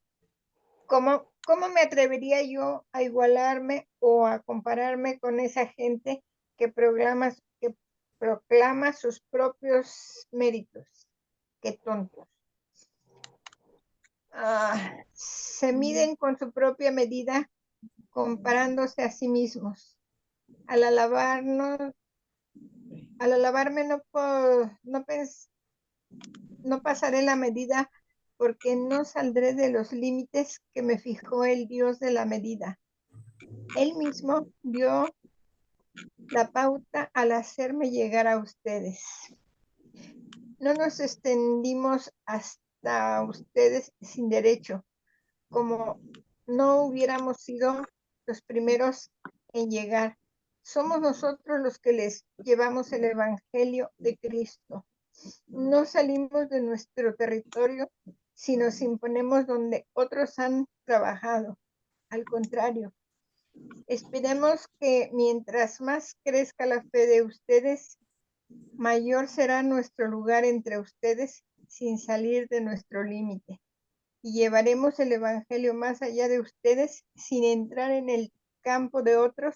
¿cómo me atrevería yo a igualarme o a compararme con esa gente que proclama sus propios méritos? Qué tontos. Se miden con su propia medida, comparándose a sí mismos. Al alabarme no pasaré la medida porque no saldré de los límites que me fijó el Dios de la medida. Él mismo dio la pauta al hacerme llegar a ustedes. No nos extendimos hasta ustedes sin derecho, como no hubiéramos sido los primeros en llegar. Somos nosotros los que les llevamos el Evangelio de Cristo. No salimos de nuestro territorio, sino nos imponemos donde otros han trabajado. Al contrario, esperemos que mientras más crezca la fe de ustedes, mayor será nuestro lugar entre ustedes sin salir de nuestro límite. Y llevaremos el Evangelio más allá de ustedes sin entrar en el campo de otros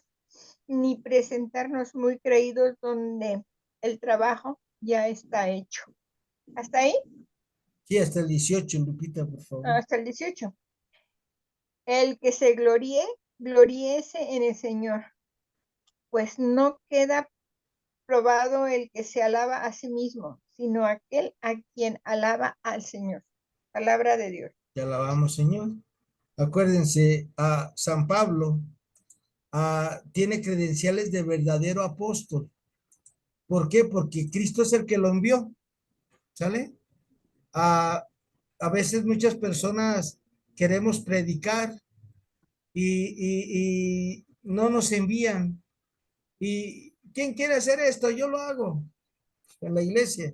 ni presentarnos muy creídos donde el trabajo ya está hecho. ¿Hasta ahí? Sí, hasta el 18, Lupita, por favor. Hasta el 18. El que se gloríese en el Señor, pues no queda probado el que se alaba a sí mismo, sino aquel a quien alaba al Señor. Palabra de Dios. Te alabamos, Señor. Acuérdense, a San Pablo tiene credenciales de verdadero apóstol. ¿Por qué? Porque Cristo es el que lo envió. ¿Sale? A veces muchas personas queremos predicar y no nos envían. ¿Y quién quiere hacer esto? Yo lo hago en la iglesia.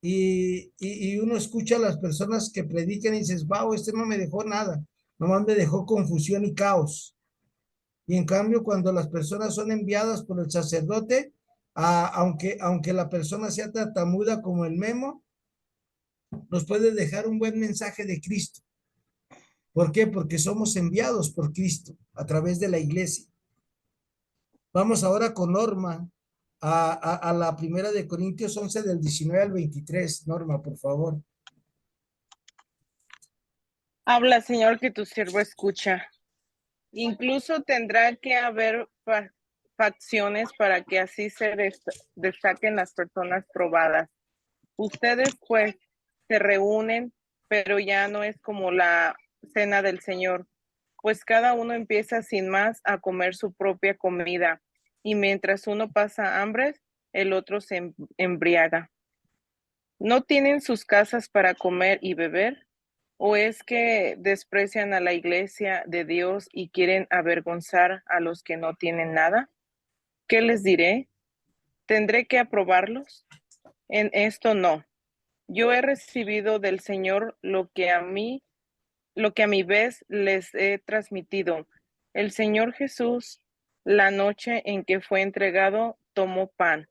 Y uno escucha a las personas que predican y dices, wow, este no me dejó nada, nomás me dejó confusión y caos. Y en cambio, cuando las personas son enviadas por el sacerdote, aunque la persona sea tartamuda como el Memo, nos puede dejar un buen mensaje de Cristo. ¿Por qué? Porque somos enviados por Cristo a través de la iglesia. Vamos ahora con Norma a la primera de Corintios 11 del 19 al 23. Norma, por favor. Habla, Señor, que tu siervo escucha. Incluso tendrá que haber facciones para que así se destaquen las personas probadas. Ustedes, pues, se reúnen, pero ya no es como la cena del Señor, pues cada uno empieza sin más a comer su propia comida, y mientras uno pasa hambre, el otro se embriaga. ¿No tienen sus casas para comer y beber? ¿O es que desprecian a la iglesia de Dios y quieren avergonzar a los que no tienen nada? ¿Qué les diré? ¿Tendré que aprobarlos? En esto no. Yo he recibido del Señor lo que a mi vez les he transmitido. El Señor Jesús, la noche en que fue entregado, tomó pan,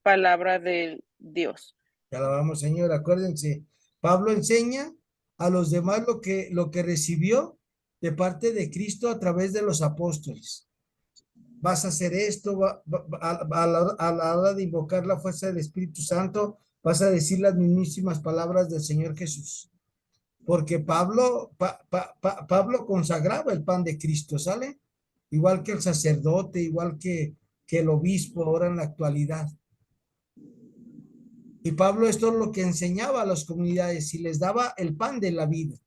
palabra de Dios. Ya la vamos, Señor. Acuérdense, Pablo enseña a los demás lo que recibió de parte de Cristo a través de los apóstoles. Vas a hacer esto, a la hora de invocar la fuerza del Espíritu Santo, vas a decir las mismísimas palabras del Señor Jesús. Porque Pablo consagraba el pan de Cristo, ¿sale? Igual que el sacerdote, igual que el obispo ahora en la actualidad. Y Pablo esto es lo que enseñaba a las comunidades y les daba el pan de la vida.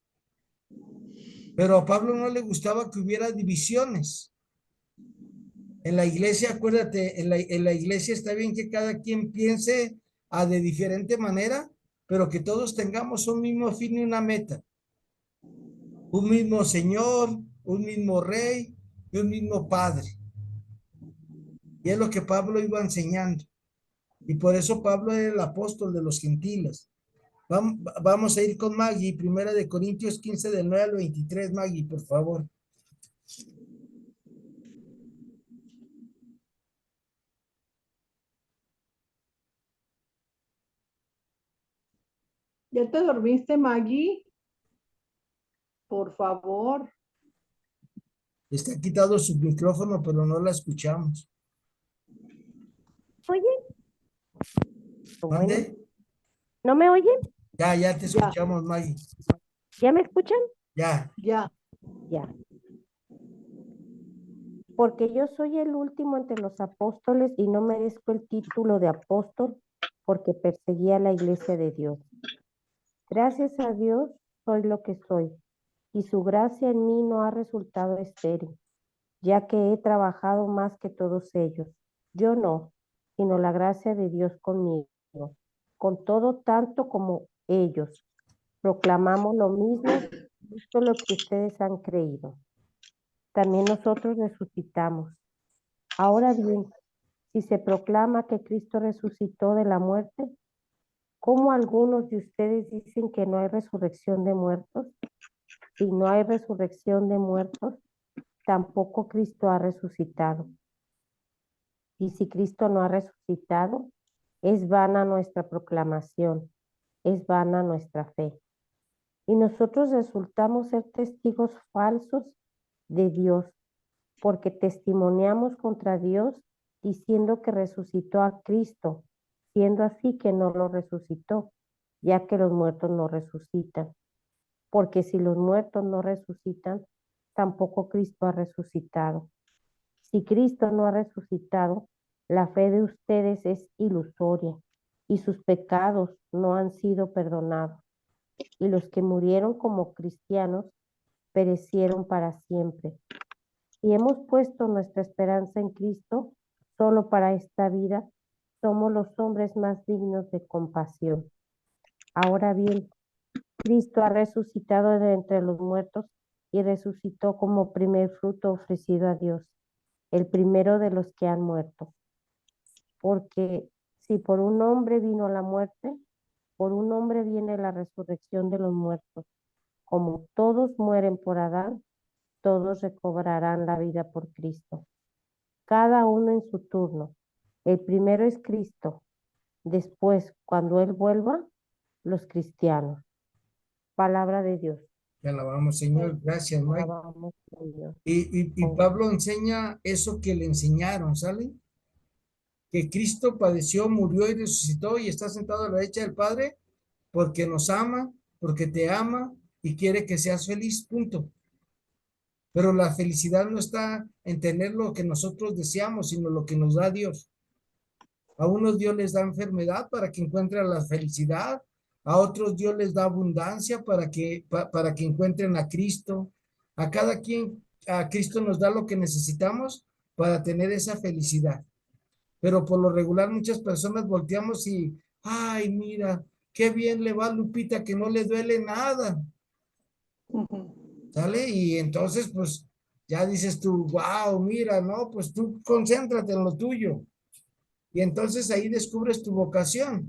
Pero a Pablo no le gustaba que hubiera divisiones. En la iglesia, acuérdate, en la iglesia está bien que cada quien piense de diferente manera, pero que todos tengamos un mismo fin y una meta. Un mismo Señor, un mismo Rey y un mismo Padre. Y es lo que Pablo iba enseñando. Y por eso Pablo era el apóstol de los gentiles. Vamos a ir con Maggie, primera de Corintios 15 del 9 al 23, Maggie, por favor. ¿Ya te dormiste, Maggie? Por favor. Está quitado su micrófono, pero no la escuchamos. ¿Oye? Bueno, ¿Dónde? ¿no me oyen? Ya te escuchamos, Maggie. ¿Ya me escuchan? Ya. Ya. Ya. Porque yo soy el último entre los apóstoles y no merezco el título de apóstol porque perseguía a la iglesia de Dios. Gracias a Dios soy lo que soy y su gracia en mí no ha resultado estéril, ya que he trabajado más que todos ellos. Yo no, sino la gracia de Dios conmigo. Con todo tanto como ellos, proclamamos lo mismo, esto es lo que ustedes han creído. También nosotros resucitamos. Ahora bien, si se proclama que Cristo resucitó de la muerte, ¿cómo algunos de ustedes dicen que no hay resurrección de muertos? Si no hay resurrección de muertos, tampoco Cristo ha resucitado. Y si Cristo no ha resucitado, es vana nuestra proclamación, es vana nuestra fe. Y nosotros resultamos ser testigos falsos de Dios, porque testimoniamos contra Dios diciendo que resucitó a Cristo, siendo así que no lo resucitó, ya que los muertos no resucitan. Porque si los muertos no resucitan, tampoco Cristo ha resucitado. Si Cristo no ha resucitado, la fe de ustedes es ilusoria y sus pecados no han sido perdonados. Y los que murieron como cristianos perecieron para siempre. Si hemos puesto nuestra esperanza en Cristo solo para esta vida, somos los hombres más dignos de compasión. Ahora bien, Cristo ha resucitado de entre los muertos y resucitó como primer fruto ofrecido a Dios, el primero de los que han muerto. Porque si por un hombre vino la muerte, por un hombre viene la resurrección de los muertos. Como todos mueren por Adán, todos recobrarán la vida por Cristo, cada uno en su turno. El primero es Cristo, después, cuando Él vuelva, los cristianos. Palabra de Dios. Te alabamos, Señor. Gracias, Mike. Alabamos a Dios. Y Pablo enseña eso que le enseñaron, ¿sale? Que Cristo padeció, murió y resucitó y está sentado a la derecha del Padre porque nos ama, porque te ama y quiere que seas feliz, punto. Pero la felicidad no está en tener lo que nosotros deseamos, sino lo que nos da Dios. A unos Dios les da enfermedad para que encuentren la felicidad, a otros Dios les da abundancia para que encuentren a Cristo. A cada quien, a Cristo nos da lo que necesitamos para tener esa felicidad. Pero por lo regular muchas personas volteamos y, ay, mira, qué bien le va a Lupita que no le duele nada. ¿Sale? Y entonces, pues, ya dices tú, wow, mira, no, pues tú concéntrate en lo tuyo. Y entonces ahí descubres tu vocación.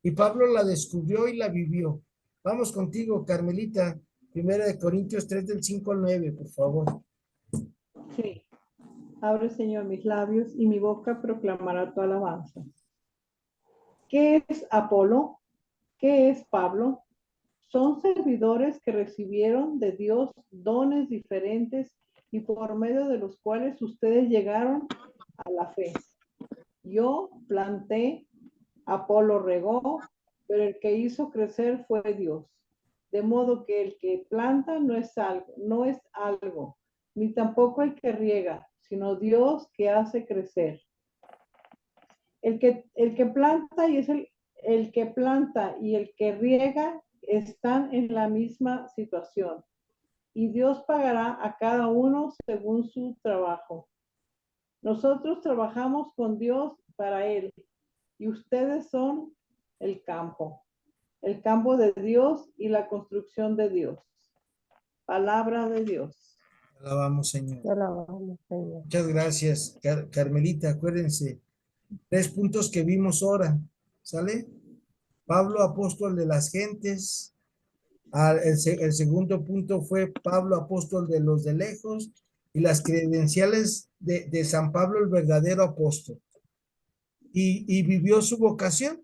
Y Pablo la descubrió y la vivió. Vamos contigo, Carmelita. 1 Corintios 3 del 5 al 9, por favor. Sí. Abre, Señor, mis labios y mi boca proclamará tu alabanza. ¿Qué es Apolo? ¿Qué es Pablo? Son servidores que recibieron de Dios dones diferentes y por medio de los cuales ustedes llegaron a la fe. Yo planté, Apolo regó, pero el que hizo crecer fue Dios. De modo que el que planta no es algo, ni tampoco el que riega, sino Dios que hace crecer. El que planta y el que planta y el que riega están en la misma situación. Y Dios pagará a cada uno según su trabajo. Nosotros trabajamos con Dios para Él, y ustedes son el campo de Dios y la construcción de Dios. Palabra de Dios. Alabamos, Señor. Alabamos, Señor. Muchas gracias, Carmelita. Acuérdense, 3 puntos que vimos ahora, ¿sale? Pablo, apóstol de las gentes. El segundo punto fue Pablo, apóstol de los de lejos. Y las credenciales de San Pablo, el verdadero apóstol. Y vivió su vocación.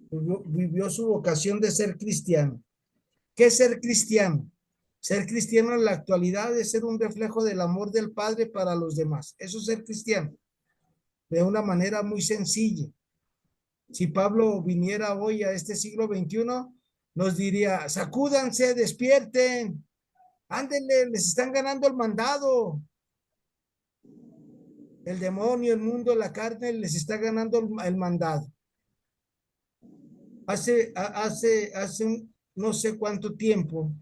Vivió su vocación de ser cristiano. ¿Qué es ser cristiano? Ser cristiano en la actualidad es ser un reflejo del amor del Padre para los demás. Eso es ser cristiano. De una manera muy sencilla. Si Pablo viniera hoy a este siglo XXI, nos diría, sacúdanse, despierten, ándenle, les están ganando el mandado. El demonio, el mundo, la carne, les está ganando el mandado. Hace no sé cuánto tiempo,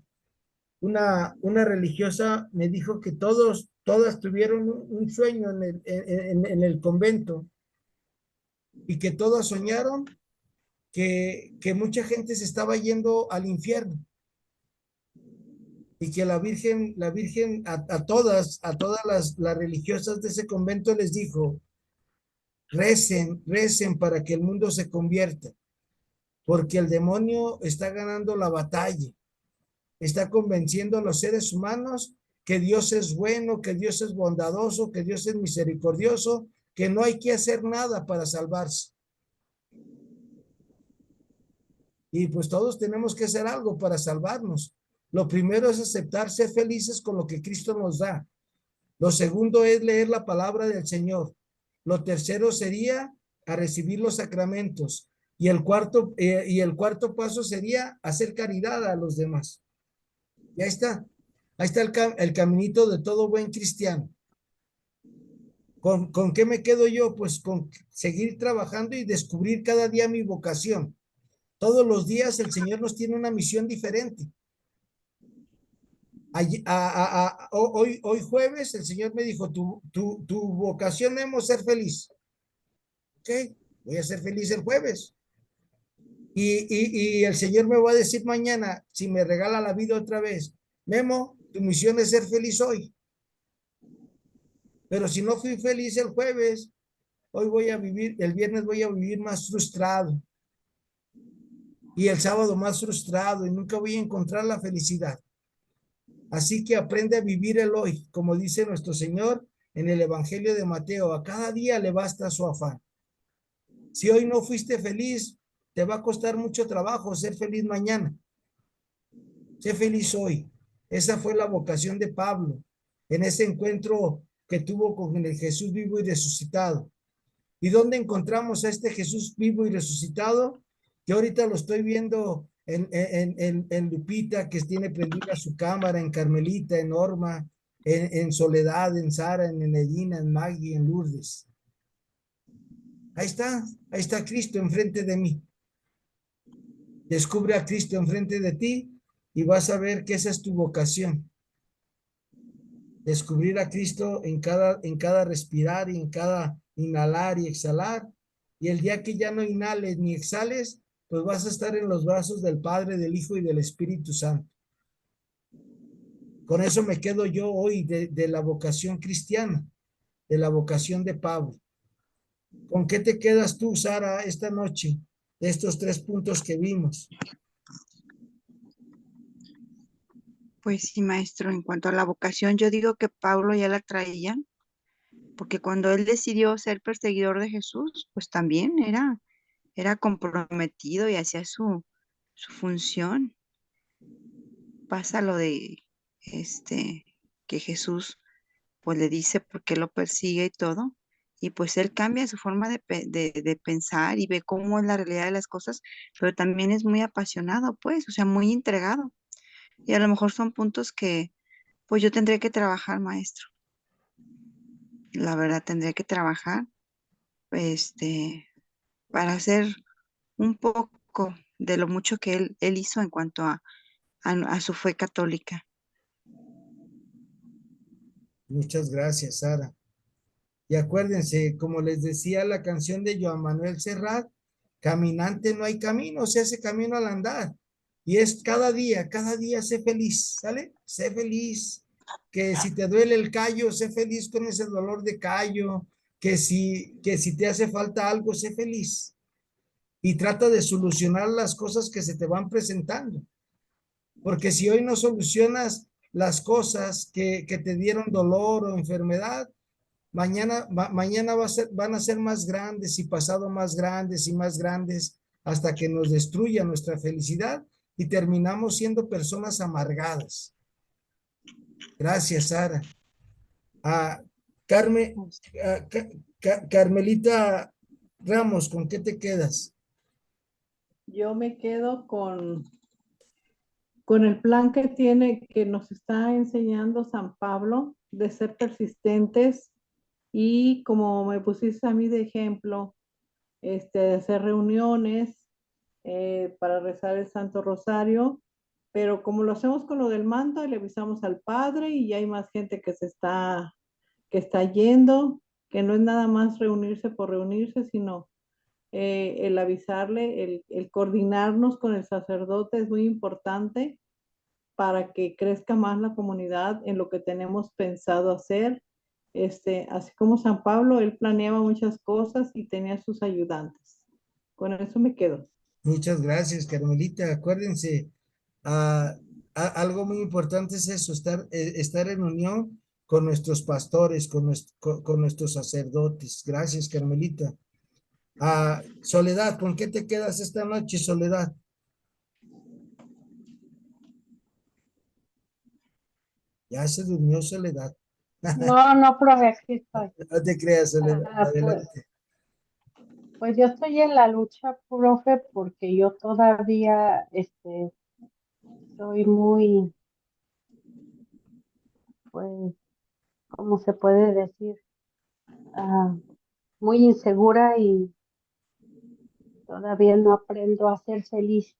una religiosa me dijo que todas tuvieron un sueño en el convento y que todas soñaron que mucha gente se estaba yendo al infierno y que la Virgen a todas las religiosas de ese convento les dijo, recen para que el mundo se convierta, porque el demonio está ganando la batalla, está convenciendo a los seres humanos que Dios es bueno, que Dios es bondadoso, que Dios es misericordioso, que no hay que hacer nada para salvarse. Y pues todos tenemos que hacer algo para salvarnos. Lo primero es aceptar ser felices con lo que Cristo nos da. Lo segundo es leer la palabra del Señor. Lo tercero sería a recibir los sacramentos. Y el cuarto paso sería hacer caridad a los demás. Y ahí está. Ahí está el caminito de todo buen cristiano. ¿Con qué me quedo yo? Pues con seguir trabajando y descubrir cada día mi vocación. Todos los días el Señor nos tiene una misión diferente. Hoy jueves el Señor me dijo, tu vocación es ser feliz. Ok, voy a ser feliz el jueves. Y el Señor me va a decir mañana, si me regala la vida otra vez, Memo, tu misión es ser feliz hoy. Pero si no fui feliz el jueves, el viernes voy a vivir más frustrado. Y el sábado más frustrado y nunca voy a encontrar la felicidad. Así que aprende a vivir el hoy, como dice nuestro Señor en el Evangelio de Mateo. A cada día le basta su afán. Si hoy no fuiste feliz, te va a costar mucho trabajo ser feliz mañana. Sé feliz hoy. Esa fue la vocación de Pablo en ese encuentro que tuvo con el Jesús vivo y resucitado. ¿Y dónde encontramos a este Jesús vivo y resucitado? Yo ahorita lo estoy viendo en Lupita, que tiene prendida su cámara, en Carmelita, en Norma, en Soledad, en Sara, en Enedina, en Maggie, en Lourdes. Ahí está Cristo enfrente de mí. Descubre a Cristo enfrente de ti y vas a ver que esa es tu vocación. Descubrir a Cristo en cada respirar y en cada inhalar y exhalar. Y el día que ya no inhales ni exhales, pues vas a estar en los brazos del Padre, del Hijo y del Espíritu Santo. Con eso me quedo yo hoy de la vocación cristiana, de la vocación de Pablo. ¿Con qué te quedas tú, Sara, esta noche de estos 3 puntos que vimos? Pues sí, maestro, en cuanto a la vocación, yo digo que Pablo ya la traía, porque cuando él decidió ser perseguidor de Jesús, pues también era comprometido y hacía su función. Pasa lo de que Jesús pues le dice por qué lo persigue y todo, y pues él cambia su forma de pensar y ve cómo es la realidad de las cosas, pero también es muy apasionado, pues, o sea, muy entregado. Y a lo mejor son puntos que pues yo tendré que trabajar, maestro. La verdad tendré que trabajar, este, para hacer un poco de lo mucho que él hizo en cuanto a su fe católica. Muchas gracias, Sara. Y acuérdense, como les decía la canción de Joan Manuel Serrat, caminante no hay camino, se hace camino al andar. Y es cada día sé feliz, ¿sale? Sé feliz. Que si te duele el callo, sé feliz con ese dolor de callo. Que si te hace falta algo, sé feliz. Y trata de solucionar las cosas que se te van presentando. Porque si hoy no solucionas las cosas que te dieron dolor o enfermedad, mañana van a ser más grandes y pasado más grandes y más grandes hasta que nos destruya nuestra felicidad y terminamos siendo personas amargadas. Gracias, Sara. Carmen, Carmelita Ramos, ¿con qué te quedas? Yo me quedo con el plan que nos está enseñando San Pablo de ser persistentes y como me pusiste a mí de ejemplo, de hacer reuniones para rezar el Santo Rosario, pero como lo hacemos con lo del manto, le avisamos al Padre y ya hay más gente que está yendo, que no es nada más reunirse por reunirse, sino el avisarle, el coordinarnos con el sacerdote es muy importante para que crezca más la comunidad en lo que tenemos pensado hacer. Así como San Pablo, él planeaba muchas cosas y tenía sus ayudantes. Con eso me quedo. Muchas gracias, Carmelita. Acuérdense, algo muy importante es eso, estar en unión con nuestros pastores, con nuestros sacerdotes. Gracias, Carmelita. Soledad, ¿con qué te quedas esta noche, Soledad? Ya se durmió Soledad. No, profe, aquí estoy. No te creas, Soledad. Pues, Adelante. pues yo estoy en la lucha, profe, porque yo todavía soy muy, pues, ¿cómo se puede decir? Ah, muy insegura y todavía no aprendo a ser feliz.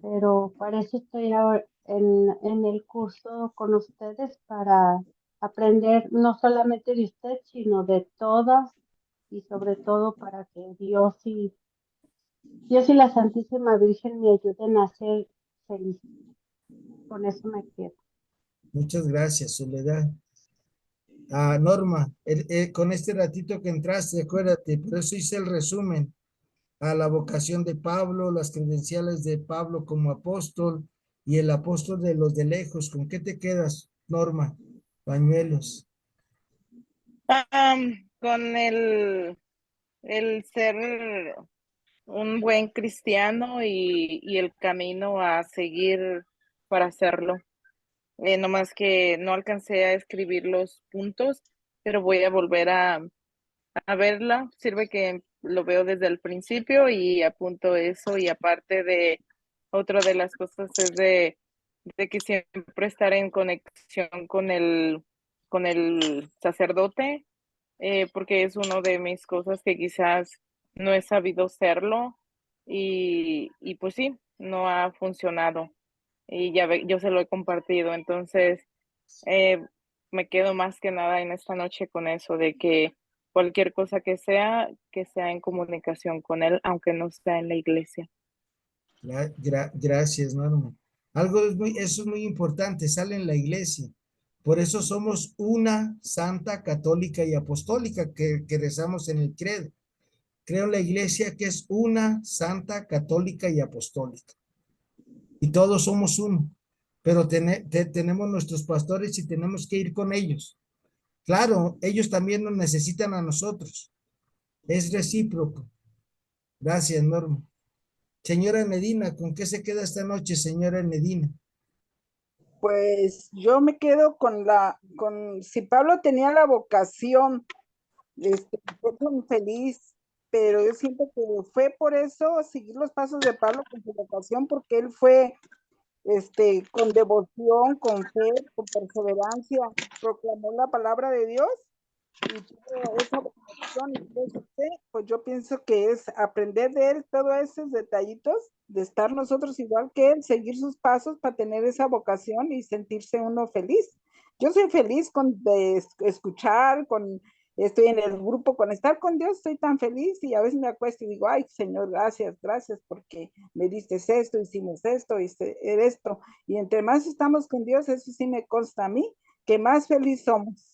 Pero para eso estoy ahora en el curso con ustedes para aprender no solamente de usted, sino de todas y sobre todo para que Dios y la Santísima Virgen me ayuden a ser feliz. Con eso me quedo. Muchas gracias, Soledad. Norma, con este ratito que entraste, acuérdate, por eso hice el resumen a la vocación de Pablo, las credenciales de Pablo como apóstol, y el apóstol de los de lejos. ¿Con qué te quedas, Norma? Pañuelos. Con el ser un buen cristiano y el camino a seguir para hacerlo. Nomás que no alcancé a escribir los puntos, pero voy a volver a verla. Sirve que lo veo desde el principio y apunto eso. Y aparte de, otra de las cosas es de que siempre estar en conexión con el sacerdote, porque es uno de mis cosas que quizás no he sabido serlo y pues sí, no ha funcionado y ya yo se lo he compartido, entonces eh, me quedo más que nada en esta noche con eso, de que cualquier cosa que sea en comunicación con él, aunque no sea en la iglesia. Gracias, Norma. Eso es muy importante, sale en la iglesia. Por eso somos una santa, católica y apostólica que rezamos en el credo. Creo en la iglesia que es una santa, católica y apostólica. Y todos somos uno, pero tenemos nuestros pastores y tenemos que ir con ellos. Claro, ellos también nos necesitan a nosotros. Es recíproco. Gracias, Norma. Señora Medina, ¿con qué se queda esta noche, señora Medina? Pues yo me quedo si Pablo tenía la vocación, fue tan feliz, pero yo siento que fue por eso seguir los pasos de Pablo con su vocación, porque él fue, con devoción, con fe, con perseverancia, proclamó la palabra de Dios y tuvo esa vocación. Entonces, pues yo pienso que es aprender de él todos esos detallitos, de estar nosotros igual que él, seguir sus pasos para tener esa vocación y sentirse uno feliz. Yo soy feliz de escuchar, estoy en el grupo, con estar con Dios, estoy tan feliz y a veces me acuesto y digo, ay, Señor, gracias, gracias porque me diste esto, hicimos esto, hice esto. Y entre más estamos con Dios, eso sí me consta a mí, que más feliz somos.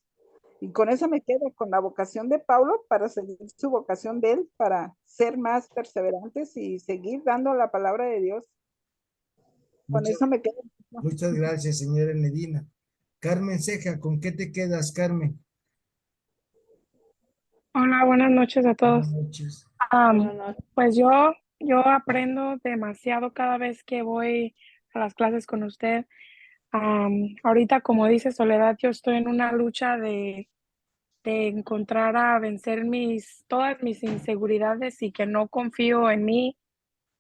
Y con eso me quedo, con la vocación de Pablo, para seguir su vocación de él, para ser más perseverantes y seguir dando la palabra de Dios. Con Muchas, eso me quedo. muchas gracias, señora Medina. Carmen Ceja, ¿con qué te quedas, Carmen? Hola, buenas noches a Buenas todos. noches. Buenas noches. Pues yo aprendo demasiado cada vez que voy a las clases con usted. Ahorita, como dice Soledad, yo estoy en una lucha de encontrar a vencer todas mis inseguridades y que no confío en mí,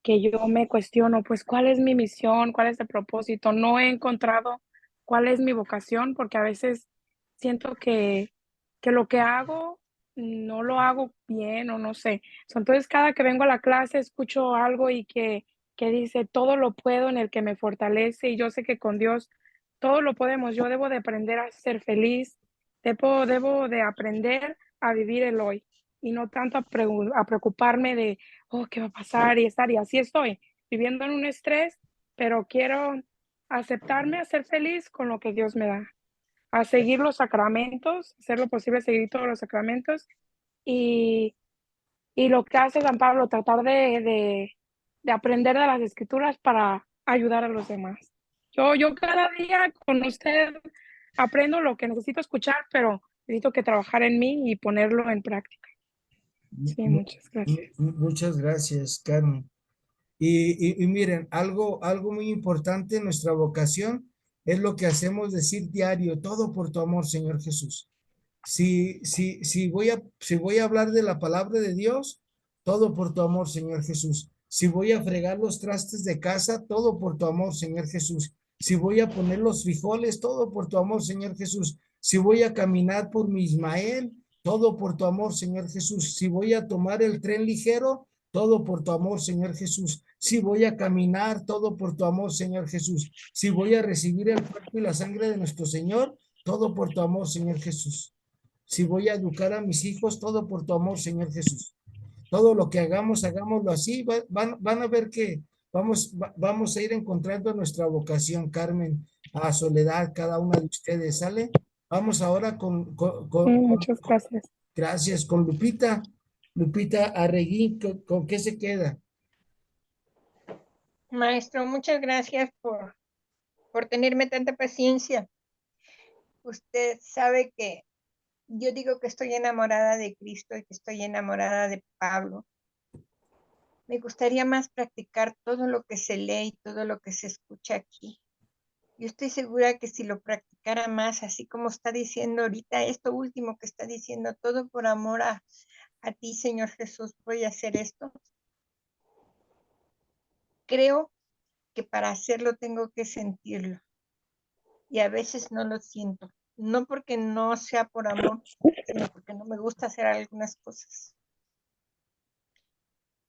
que yo me cuestiono, pues, ¿cuál es mi misión? ¿Cuál es el propósito? No he encontrado cuál es mi vocación, porque a veces siento que lo que hago no lo hago bien o no sé. Entonces, cada que vengo a la clase escucho algo y que dice, todo lo puedo en el que me fortalece y yo sé que con Dios todo lo podemos. Yo debo de aprender a ser feliz, debo de aprender a vivir el hoy y no tanto a preocuparme de oh, ¿qué va a pasar? Y estar, y así estoy, viviendo en un estrés, pero quiero aceptarme, a ser feliz con lo que Dios me da, a seguir los sacramentos, hacer lo posible, seguir todos los sacramentos y, y lo que hace San Pablo, tratar de aprender de las escrituras para ayudar a los demás. Yo cada día con usted aprendo lo que necesito escuchar, pero necesito que trabajar en mí y ponerlo en práctica. Sí, muchas gracias. Muchas gracias, Carmen. Y miren, algo muy importante en nuestra vocación es lo que hacemos decir diario, todo por tu amor, Señor Jesús. Si voy a hablar de la palabra de Dios, todo por tu amor, Señor Jesús. Si voy a fregar los trastes de casa, todo por tu amor, Señor Jesús. Si voy a poner los frijoles, todo por tu amor, Señor Jesús. Si voy a caminar por mi Ismael, todo por tu amor, Señor Jesús. Si voy a tomar el tren ligero, todo por tu amor, Señor Jesús. Si voy a caminar, todo por tu amor, Señor Jesús. Si voy a recibir el cuerpo y la sangre de nuestro Señor, todo por tu amor, Señor Jesús. Si voy a educar a mis hijos, todo por tu amor, Señor Jesús. Todo lo que hagamos, hagámoslo así. Van a ver que vamos a ir encontrando nuestra vocación, Carmen, a Soledad, cada una de ustedes, ¿sale? Vamos ahora Muchas gracias. gracias, con Lupita. Lupita Arreguín, ¿con qué se queda? Maestro, muchas gracias por por tenerme tanta paciencia. Usted sabe que yo digo que estoy enamorada de Cristo y que estoy enamorada de Pablo. Me gustaría más practicar todo lo que se lee y todo lo que se escucha aquí. Yo estoy segura que si lo practicara más, así como está diciendo ahorita, esto último que está diciendo, todo por amor a ti, Señor Jesús, voy a hacer esto. Creo que para hacerlo tengo que sentirlo. Y a veces no lo siento. No porque no sea por amor, sino porque no me gusta hacer algunas cosas.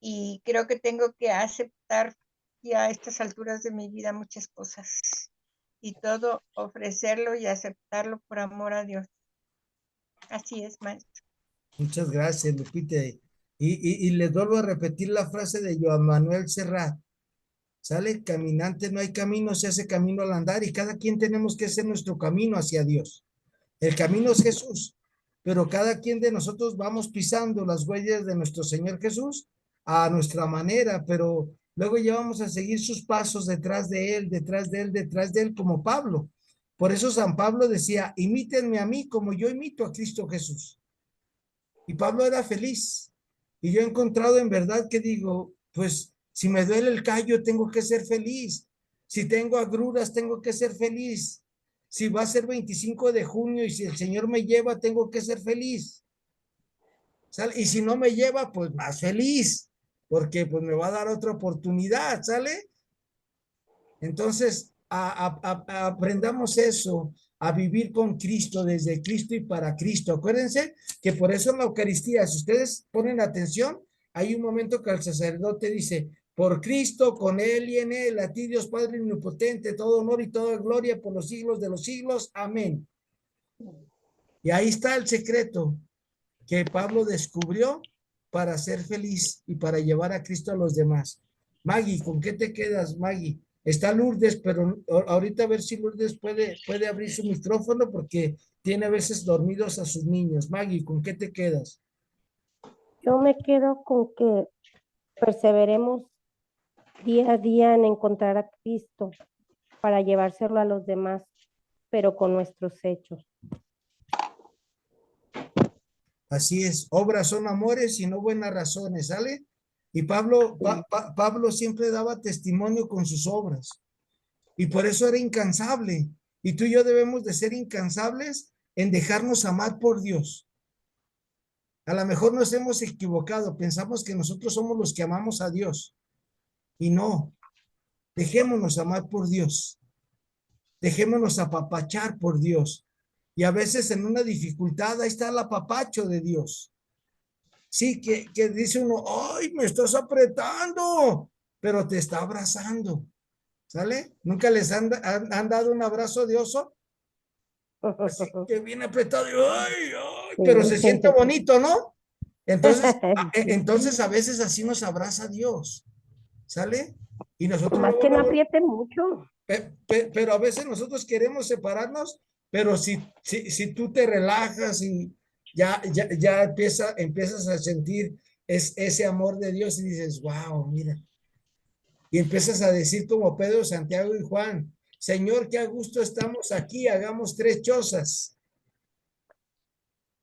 Y creo que tengo que aceptar ya a estas alturas de mi vida muchas cosas. Y todo ofrecerlo y aceptarlo por amor a Dios. Así es, maestro. Muchas gracias, Lupita. Y les vuelvo a repetir la frase de Joan Manuel Serrat. Sale caminante, no hay camino, se hace camino al andar y cada quien tenemos que hacer nuestro camino hacia Dios. El camino es Jesús, pero cada quien de nosotros vamos pisando las huellas de nuestro Señor Jesús a nuestra manera, pero luego ya vamos a seguir sus pasos detrás de él, detrás de él, detrás de él, como Pablo. Por eso San Pablo decía, imítenme a mí como yo imito a Cristo Jesús. Y Pablo era feliz. Y yo he encontrado en verdad que digo, pues si me duele el callo, tengo que ser feliz. Si tengo agruras, tengo que ser feliz. Si va a ser 25 de junio y si el Señor me lleva, tengo que ser feliz. ¿Sale? Y si no me lleva, pues más feliz, porque pues me va a dar otra oportunidad, ¿sale? Entonces, aprendamos eso, a vivir con Cristo, desde Cristo y para Cristo. Acuérdense que por eso en la Eucaristía, si ustedes ponen atención, hay un momento que el sacerdote dice, por Cristo, con Él y en Él, a ti Dios Padre omnipotente, todo honor y toda gloria por los siglos de los siglos. Amén. Y ahí está el secreto que Pablo descubrió para ser feliz y para llevar a Cristo a los demás. Maggie, ¿con qué te quedas, Maggie? Está Lourdes, pero ahorita a ver si Lourdes puede abrir su micrófono porque tiene a veces dormidos a sus niños. Maggie, ¿con qué te quedas? Yo me quedo con que perseveremos día a día en encontrar a Cristo para llevárselo a los demás, pero con nuestros hechos. Así es, obras son amores y no buenas razones, ¿sale? Y Pablo siempre daba testimonio con sus obras y por eso era incansable. Y tú y yo debemos de ser incansables en dejarnos amar por Dios. A lo mejor nos hemos equivocado, pensamos que nosotros somos los que amamos a Dios y no. Dejémonos amar por Dios. Dejémonos apapachar por Dios. Y a veces en una dificultad, ahí está el apapacho de Dios. Sí, que dice uno, ¡ay, me estás apretando! Pero te está abrazando. ¿Sale? ¿Nunca les han dado un abrazo de oso? Así que viene apretado y ¡ay, ay! Pero se siente bonito, ¿no? Entonces a veces así nos abraza Dios. ¿Sale? Y nosotros Más que no apriete mucho. Pero a veces nosotros queremos separarnos, pero si tú te relajas y ya empiezas a sentir ese amor de Dios y dices, wow, mira. Y empiezas a decir como Pedro, Santiago y Juan, Señor, qué a gusto estamos aquí, hagamos 3 chozas.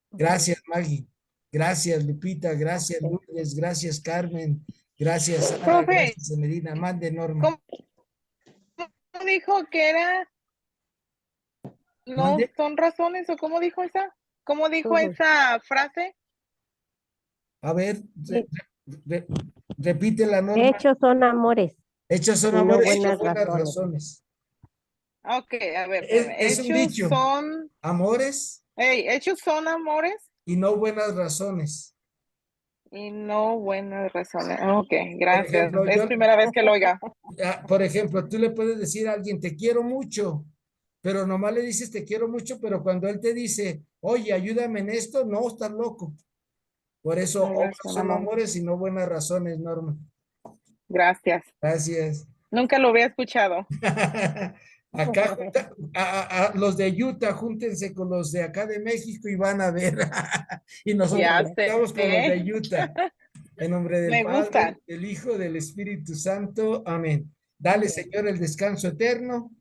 Gracias, Maggie. Gracias, Lupita. Gracias, Lourdes. Gracias, Carmen. Gracias, Sara. Profe, Gracias, Medina. Mande, Norma. ¿Cómo dijo que era? ¿No ¿Mande? son razones o cómo dijo esa? ¿Cómo dijo esa frase? A ver, repite la norma. Hechos son amores. Hechos son y no amores, buenas buenas razones. razones. Ok, a ver, Es un hechos dicho. son, Amores hechos son amores y no buenas razones. y no buenas razones. Ok, gracias. ejemplo, Es primera vez que lo oiga. Por ejemplo, tú le puedes decir a alguien, te quiero mucho, pero nomás le dices, te quiero mucho, pero cuando él te dice, oye, ayúdame en esto, no, estás loco. Por eso, obras son amores y no buenas razones, Norma. Gracias. Gracias. Nunca lo había escuchado. Acá, los de Utah, júntense con los de acá de México y van a ver. Y nosotros estamos con los de Utah. En nombre del Padre, del Hijo, del Espíritu Santo. Amén. Dale, Señor, el descanso eterno.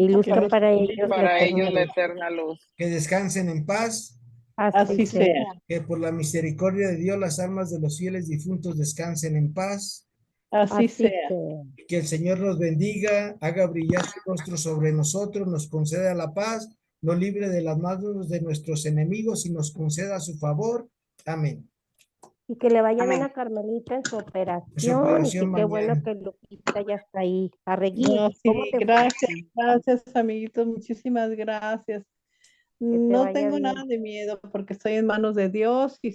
y luzcan Para para ellos la Para eterna ellos la luz. eterna luz. Que descansen en paz. Así sea. Que por la misericordia de Dios las almas de los fieles difuntos descansen en paz. Así Así sea. sea. Que el Señor nos bendiga, haga brillar su rostro sobre nosotros, nos conceda la paz, nos libre de las manos de nuestros enemigos y nos conceda su favor. Amén. Y que le vaya bien Amén. a Carmelita en su Su operación. operación Y qué bueno mañana. que Lupita ya está ahí. Arregui, No, ¿cómo sí, te fue? gracias, amiguitos, muchísimas gracias. te No vaya tengo bien. nada de miedo porque estoy en manos de Dios y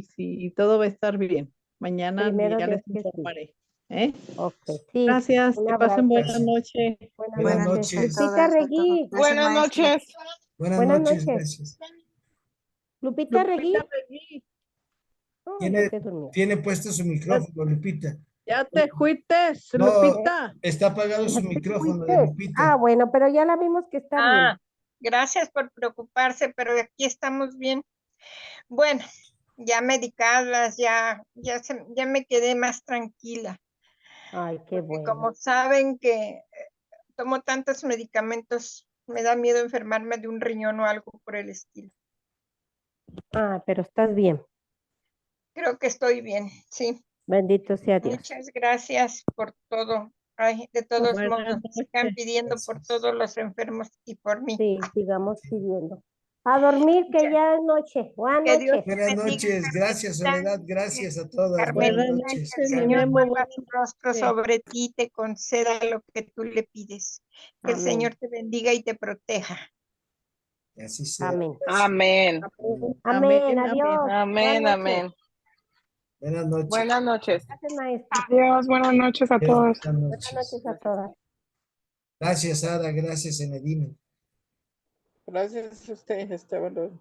si todo va a estar bien. Mañana Primero ya Dios les que sí. informaré. ¿Eh? Ok, sí. Gracias, Un que abrazo. pasen buena Gracias. noche. Buenas Buenas noches. noches. Lupita Arregui. Buenas noches. Buenas Buenas noches, noches. gracias. Lupita Arregui. Lupita Regui, Oh, ya Tiene, se durmió. tiene puesto su micrófono, Lupita. ya te fuiste, No, Lupita. está apagado ¿Ya su te micrófono de fuiste? Lupita. Bueno, pero ya la vimos que está bien. Gracias por preocuparse, pero aquí estamos bien. Bueno, ya medicadas, ya me quedé más tranquila. Ay, qué Porque bueno. como saben que tomo tantos medicamentos, me da miedo enfermarme de un riñón o algo por el estilo. Pero estás bien. Creo que estoy bien, sí. Bendito sea Dios. Muchas gracias por todo. Ay, de todos Buenas modos, sigan noches. pidiendo por Gracias. todos los enfermos y por mí. Sí, sigamos pidiendo. A dormir, que ya es noche. Buenas Que Dios noches. te Buenas bendiga, noches, gracias Carmelita. Soledad, gracias a todas. Carmelita, Buenas Buenas noches. que el noches, mi Señor Memo. vuelva Buenas su rostro noches. sobre ti y te conceda lo que tú le pides. Que el Amén. Señor te bendiga y te proteja. Y así sea. Amén. Amén. Amén. Adiós. Amén, Buenas amén. noches. Buenas noches. Buenas noches. Gracias, maestra. Adiós, buenas noches a Dios, todos. buenas Buenas noches. noches a todas. Gracias, Ada, gracias, Enedina. Gracias a ustedes, Esteban.